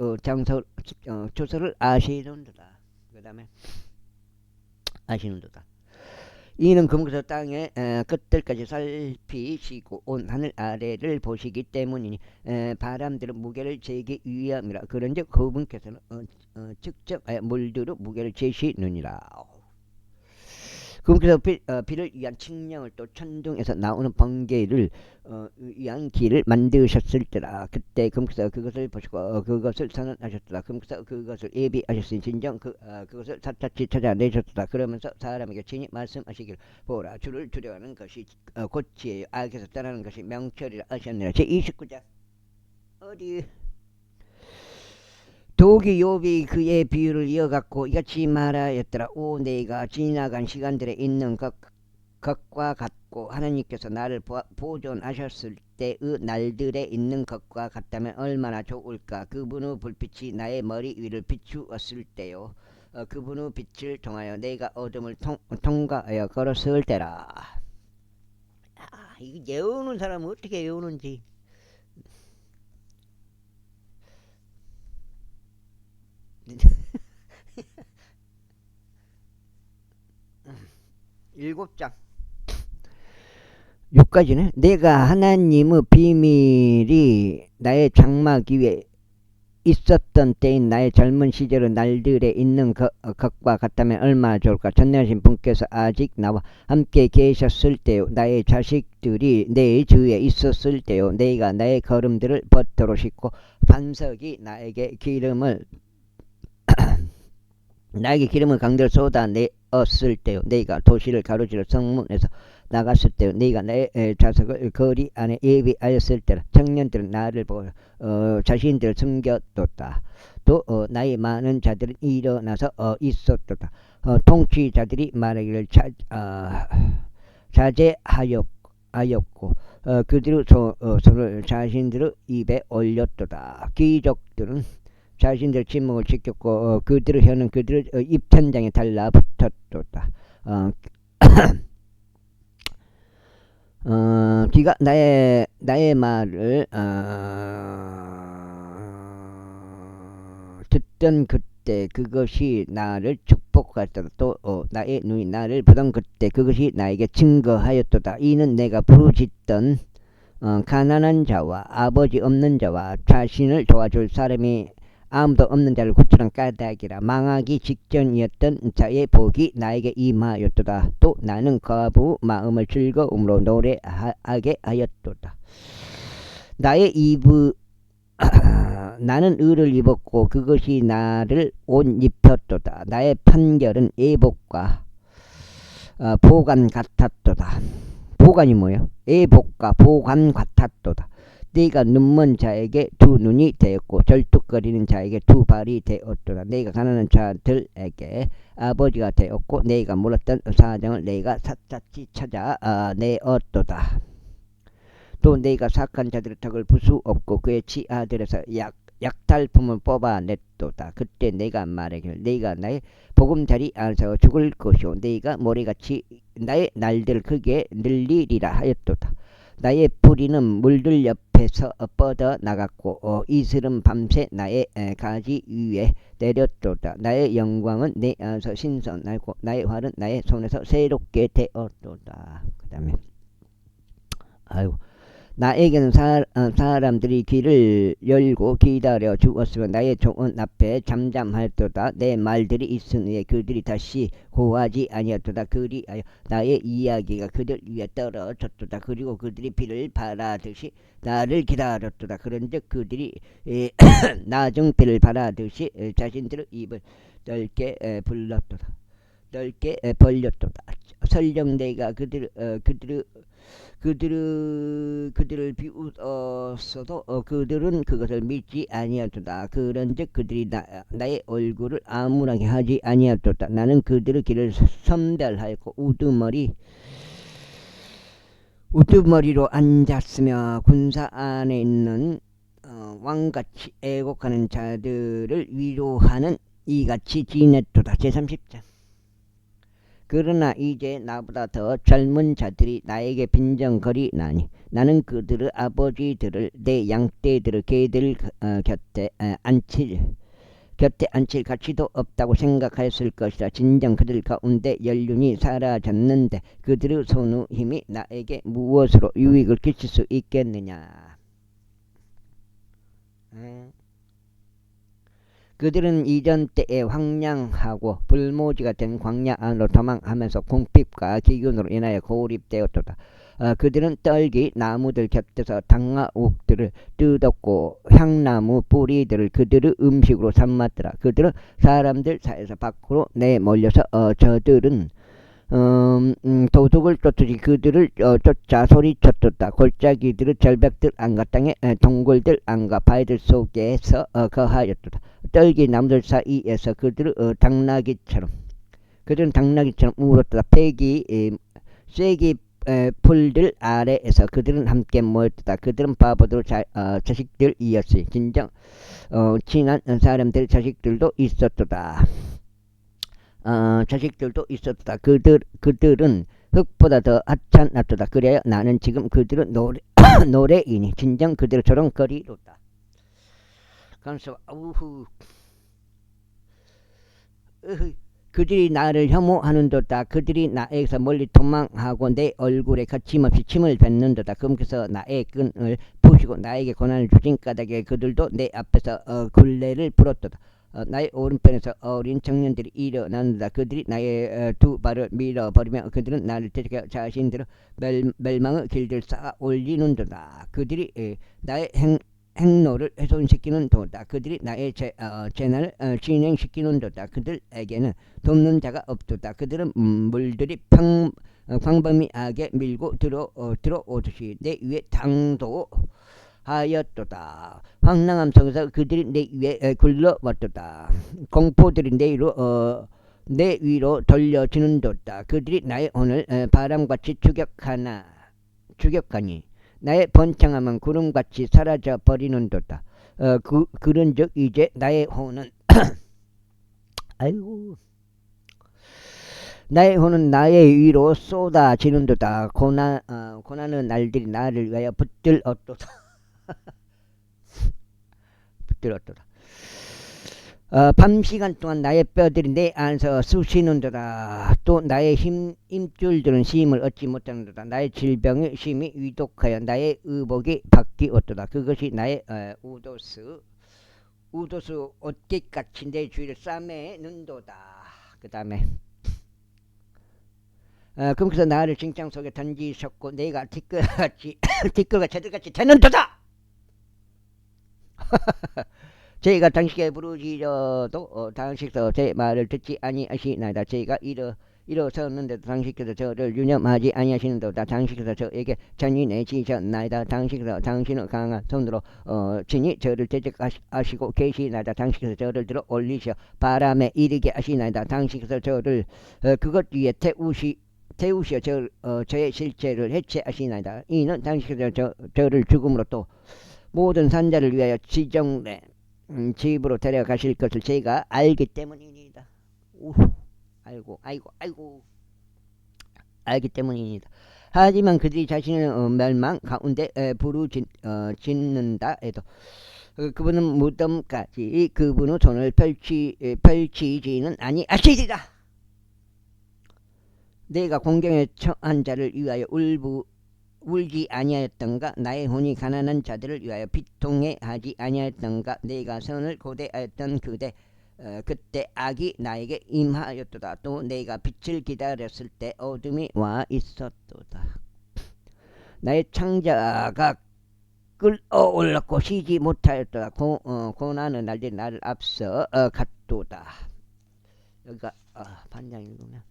조서를 아시는도다. 그 다음에 아시는도다. 이는 그분께서 땅의 끝들까지 살피시고 온 하늘 아래를 보시기 때문이니 바람들은 무게를 재기 위함이라. 그런즉 그분께서는 직접 물들의 무게를 재시느니라. 그분께서 비를 위한 칙령을 또 천둥에서 나오는 번개를 위한 길을 만드셨을 때라. 그때 그분께서 그것을 보시고 그것을 선언하셨다. 그분께서 그것을 예비하셨으니 진정 그것을 샅샅이 찾아내셨다. 그러면서 사람에게 친히 말씀하시기를 보라, 주를 두려워하는 것이 곧 지혜요 악에서 떠나는 것이 명철이라 하셨느니라. 제29장 어디 도기 욥이 그의 비유를 이어갖고 이같이 말하였더라. 오 내가 지나간 시간들에 있는 것과 같고 하나님께서 나를 보존하셨을 때의 날들에 있는 것과 같다면 얼마나 좋을까. 그분의 불빛이 나의 머리 위를 비추었을 때요. 그분의 빛을 통하여 내가 어둠을 통과하여 걸었을 때라. 이거 외우는 사람은 어떻게 외우는지. 일곱 장 6까지는 내가 하나님의 비밀이 나의 장막 위에 있었던 때인 나의 젊은 시절의 날들에 있는 것과 같다면 얼마나 좋을까. 전능하신 분께서 아직 나와 함께 계셨을 때요, 나의 자식들이 내 주위에 있었을 때요, 내가 나의 걸음들을 버터로 싣고 반석이 나에게 기름을 강대로 쏟아내었을 때요, 내가 도시를 가로지르 성문에서 나갔을 때요, 네가 내 좌석을 거리 안에 예비하였을 때라. 청년들은 나를 보고 자신들을 숨겼도다. 또 나이 많은 자들은 일어나서 있었도다. 통치자들이 말하기를 자제하였고 그들의 손을 자신들의 입에 올렸도다. 귀족들은 자신들 침묵을 지켰고 그들의 혀는 그들의 입천장에 달라붙었도다. 귀가 나의 말을 듣던 그때 그것이 나를 축복하였도다. 또 나의 눈이 나를 보던 그때 그것이 나에게 증거하였도다. 이는 내가 부르짖던 가난한 자와 아버지 없는 자와 자신을 도와줄 사람이 아무도 없는 자를 구출한 까닭이라. 망하기 직전이었던 자의 복이 나에게 임하였도다. 또 나는 과부 마음을 즐거움으로 노래하게 하였도다. 나는 의를 입었고 그것이 나를 옷 입혔도다. 나의 판결은 애복과 보관 같았도다. 보관이 뭐예요? 애복과 보관 같았도다. 네가 눈먼 자에게 두 눈이 되었고 절뚝거리는 자에게 두 발이 되었도다. 네가 가난한 자들에게 아버지가 되었고 네가 몰랐던 사정을 네가 샅샅이 찾아내었도다. 또 네가 사악한 자들의 턱을 부수었고 그의 치아들에서 약탈품을 뽑아냈도다. 그때 내가 말하기를 네가 나의 보금자리 안에서 죽을 것이요 네가 모래같이 나의 날들을 크게 늘리리라 하였도다. 나의 뿌리는 물들 옆에서 뻗어 나갔고 이슬은 밤새 나의 가지 위에 내렸도다. 나의 영광은 내 안에서 신선하고 나의 활은 나의 손에서 새롭게 되었도다. 그 다음에 나에게는 사람들이 귀를 열고 기다려 주었으면 나의 종은 앞에 잠잠하였도다. 내 말들이 있으니 그들이 다시 고하지 아니하였도다. 그리하여 나의 이야기가 그들 위에 떨어졌도다. 그리고 그들이 비를 바라듯이 나를 기다렸도다. 그런즉 그들이 나중 비를 바라듯이 자신들의 입을 넓게 벌렸도다. 설령 내가 그들을 비웃었어도 그들은 그것을 믿지 아니하였도다. 그런즉 그들이 나의 얼굴을 암울하게 하지 아니하였도다. 나는 그들의 길을 선별하였고 우두머리로 앉았으며 군사 안에 있는 왕같이 애곡하는 자들을 위로하는 이같이 지냈도다. 제30장. 그러나 이제 나보다 더 젊은 자들이 나에게 빈정거리나니 나는 그들의 아버지들을 내 양떼들의 개들 곁에 앉힐 가치도 없다고 생각하였을 것이라. 진정 그들 가운데 연륜이 사라졌는데 그들의 손의 힘이 나에게 무엇으로 유익을 끼칠 수 있겠느냐. 그들은 이전 때에 황량하고 불모지가 된 광야 안으로 도망하면서 궁핍과 기근으로 인하여 고립되었도다. 그들은 떨기 나무들 곁에서 당나옥들을 뜯었고 향나무 뿌리들을 그들의 음식으로 삼았더라. 그들은 사람들 사이에서 밖으로 내몰려서 저들은 도둑을 쫓듯이 그들을 쫓아 소리쳤도다. 골짜기들의 절벽들 안과 땅의 동굴들 안과 바위들 속에서 거하였도다. 떨기 나무들 사이에서 그들은 당나귀처럼 울었도다. 쐐기 풀들 아래에서 그들은 함께 모였도다. 그들은 바보들 자식들이었으니 진정 친한 사람들 자식들도 있었도다. 그들은 흙보다 더 하찮았도다. 그래야 나는 지금 그들은 노래이니 진정 그들의 조롱거리로다. 그래서 그들이 나를 혐오하는도다. 그들이 나에게서 멀리 도망하고 내 얼굴에 거침없이 침을 뱉는도다. 그러면서 나의 끈을 부시고 나에게 고난을 주신 까닭에 그들도 내 앞에서 굴레를 불었도다. 나의 오른편에서 어린 청년들이 일어난다. 그들이 나의 두 발을 밀어버리며 그들은 나를 대적하여 자신들의 멸망의 길들을 쌓아 올리는도다. 그들이 나의 행로를 훼손시키는 도다. 그들이 나의 재난을 진행시키는 도다. 그들에게는 돕는 자가 없도다. 그들은 물들이 광범위하게 밀고 들어오듯이 내 위에 당도하였도다. 황량함 속에서 그들이 내 위에 굴러왔도다. 공포들이 내 위로 돌려지는도다. 그들이 나의 혼을 바람같이 추격하니 나의 번창함은 구름같이 사라져 버리는도다. 그런즉 이제 나의 혼은 아이고 나의 혼은 나의 위로 쏟아지는도다. 고난의 날들이 나를 위하여 붙들었도다. 붙들었도다. 밤 시간 동안 나의 뼈들이 내 안에서 쑤시는도다. 또 나의 힘줄들은 쉼을 얻지 못하는도다. 나의 질병의 심히 위독하여 나의 의복이 바뀌었도다. 그것이 나의 우도스 옷깃같이 내 주위를 싸매는도다. 그 다음에 그러면서 나를 징장 속에 던지셨고 내가 티끌과 새들같이 되는도다. 저희가 당신께 부르짖어도 당신께서 제 말을 듣지 아니하시나이다. 저희가 일어섰는데도 당신께서 저를 유념하지 아니하시는도다. 당신께서 저에게 전인해지셨나이다. 당신께서 당신의 강한 손으로 친히 저를 대적하시고 계시나이다. 당신께서 저를 들어 올리셔 바람에 이르게 하시나이다. 당신께서 저를 그것 위에 태우시어 저의 실체를 해체하시나이다. 이는 당신께서 저를 죽음으로 또 모든 산자를 위하여 지정된 집으로 데려가실 것을 제가 알기 때문입니다. 아이고 알기 때문입니다. 하지만 그들이 자신의 멸망 가운데 부르짖는다 해도 그분은 무덤까지 그분의 손을 펼치지는 아니하시리라. 내가 공경에 처한 자를 위하여 울지 아니하였던가. 나의 혼이 가난한 자들을 위하여 비통해하지 아니하였던가. 내가 선을 고대하였던 그때 악이 나에게 임하였도다. 또 내가 빛을 기다렸을 때 어둠이 와 있었도다. 나의 창자가 끌어올랐고 쉬지 못하였도다. 고난의 날들이 나를 앞서 갔도다. 여기가 반장이구나.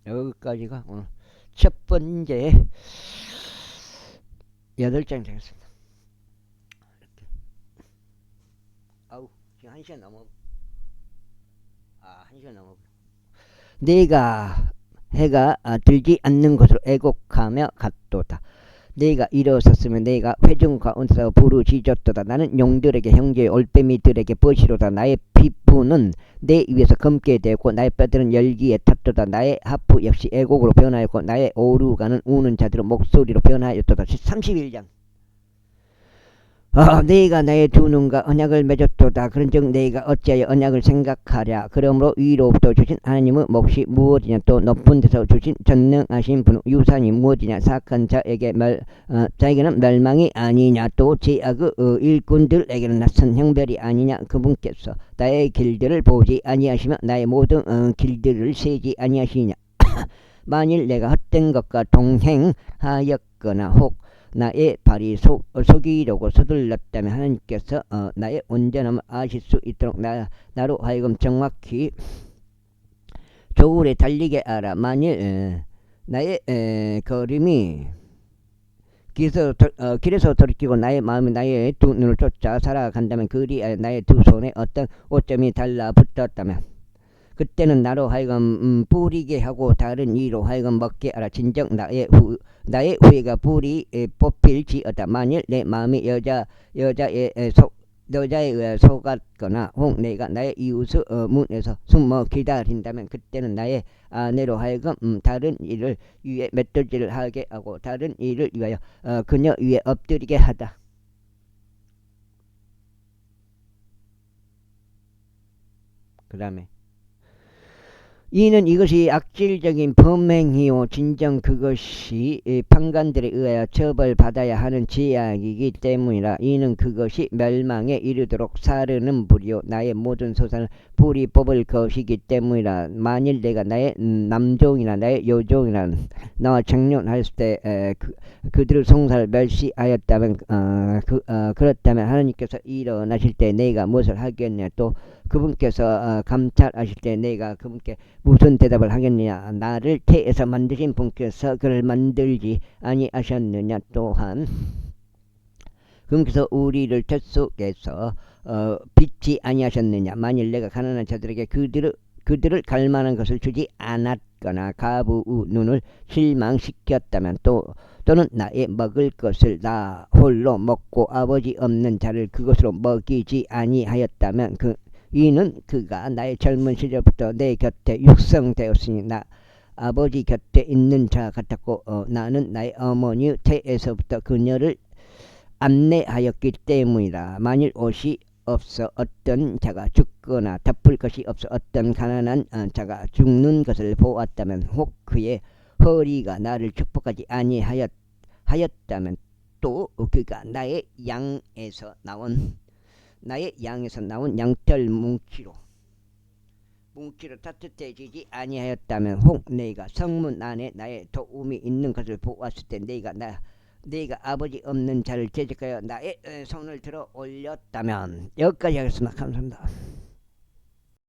여기까지가 오늘 첫 번째 8장 되겠습니다. 이렇게. 지금 1시간 넘어. 1시간 넘어. 내가 해가 들지 않는 곳으로 애곡하며 갔도다. 내가 일어섰으면 내가 회중 가운데서 부르짖었도다. 나는 용들에게 형제의 올빼미들에게 벗이로다. 나의 피부는 내 위에서 검게 되고 나의 뼈들은 열기에 탔도다. 나의 하프 역시 애곡으로 변하였고 나의 오르가는 우는 자들의 목소리로 변하였도다. 31장. 내가 나의 두 눈과 언약을 맺었도다. 그런즉 내가 어찌하여 언약을 생각하랴. 그러므로 위로부터 주신 하나님의 몫이 무엇이냐. 또 높은 데서 주신 전능하신 분의 유산이 무엇이냐. 사악한 자에게는 멸망이 아니냐. 또 제악의 일꾼들에게는 낯선 형벌이 아니냐. 그분께서 나의 길들을 보지 아니하시며 나의 모든 길들을 세지 아니하시냐. 만일 내가 헛된 것과 동행하였거나 혹 나의 발이 속이려고 서둘렀다면 하나님께서 나의 온전함을 아실 수 있도록 나로 하여금 정확히 조울에 달리게 하라. 만일 나의 걸음이 길에서 돌이키고 나의 마음이 나의 두 눈을 쫓아 살아간다면 그리 나의 두 손에 어떤 오점이 달라붙었다면 그때는 나로 하여금 뿌리게 하고 다른 이로 하여금 먹게 하라. 진정 나의 후회가 뿌리 뽑힐지어다. 만일 내 마음이 여자에 의해 속았거나 혹 내가 나의 이웃의 문에서 숨어 기다린다면 그때는 나의 아내로 하여금 다른 일을 위해 맷돌질을 하게 하고 다른 일을 위하여 그녀 위에 엎드리게 하다. 그 다음에 이는 이것이 악질적인 범행이요 진정 그것이 판관들에 의하여 처벌받아야 하는 죄악이기 때문이라. 이는 그것이 멸망에 이르도록 사르는 불이요 나의 모든 소산을 불이 뽑을 것이기 때문이라. 만일 내가 나의 남종이나 나의 여종이나 나와 정령하였을 때 그들의 송사를 멸시하였다면 그렇다면 하나님께서 일어나실 때 내가 무엇을 하겠냐. 또 그분께서 감찰하실 때 내가 그분께 무슨 대답을 하겠느냐. 나를 태에서 만드신 분께서 그를 만들지 아니하셨느냐. 또한 그분께서 우리를 태 속에서 빚지 아니하셨느냐. 만일 내가 가난한 자들에게 그들을 갈만한 것을 주지 않았거나 가부의 눈을 실망시켰다면 또는 나의 먹을 것을 나 홀로 먹고 아버지 없는 자를 그것으로 먹이지 아니하였다면 이는 그가 나의 젊은 시절부터 내 곁에 육성되었으니 나 아버지 곁에 있는 자 같았고 나는 나의 어머니 태에서부터 그녀를 안내하였기 때문이라. 만일 옷이 없어 어떤 자가 죽거나 덮을 것이 없어 어떤 가난한 자가 죽는 것을 보았다면 혹 그의 허리가 나를 축복하지 아니하였다면 또 그가 나의 양에서 나온 양털 뭉치로 따뜻해지지 아니하였다면 혹 내가 성문 안에 나의 도움이 있는 것을 보았을 때 내가 아버지 없는 자를 대적하여 나의 손을 들어 올렸다면. 여기까지 하겠습니다. 감사합니다.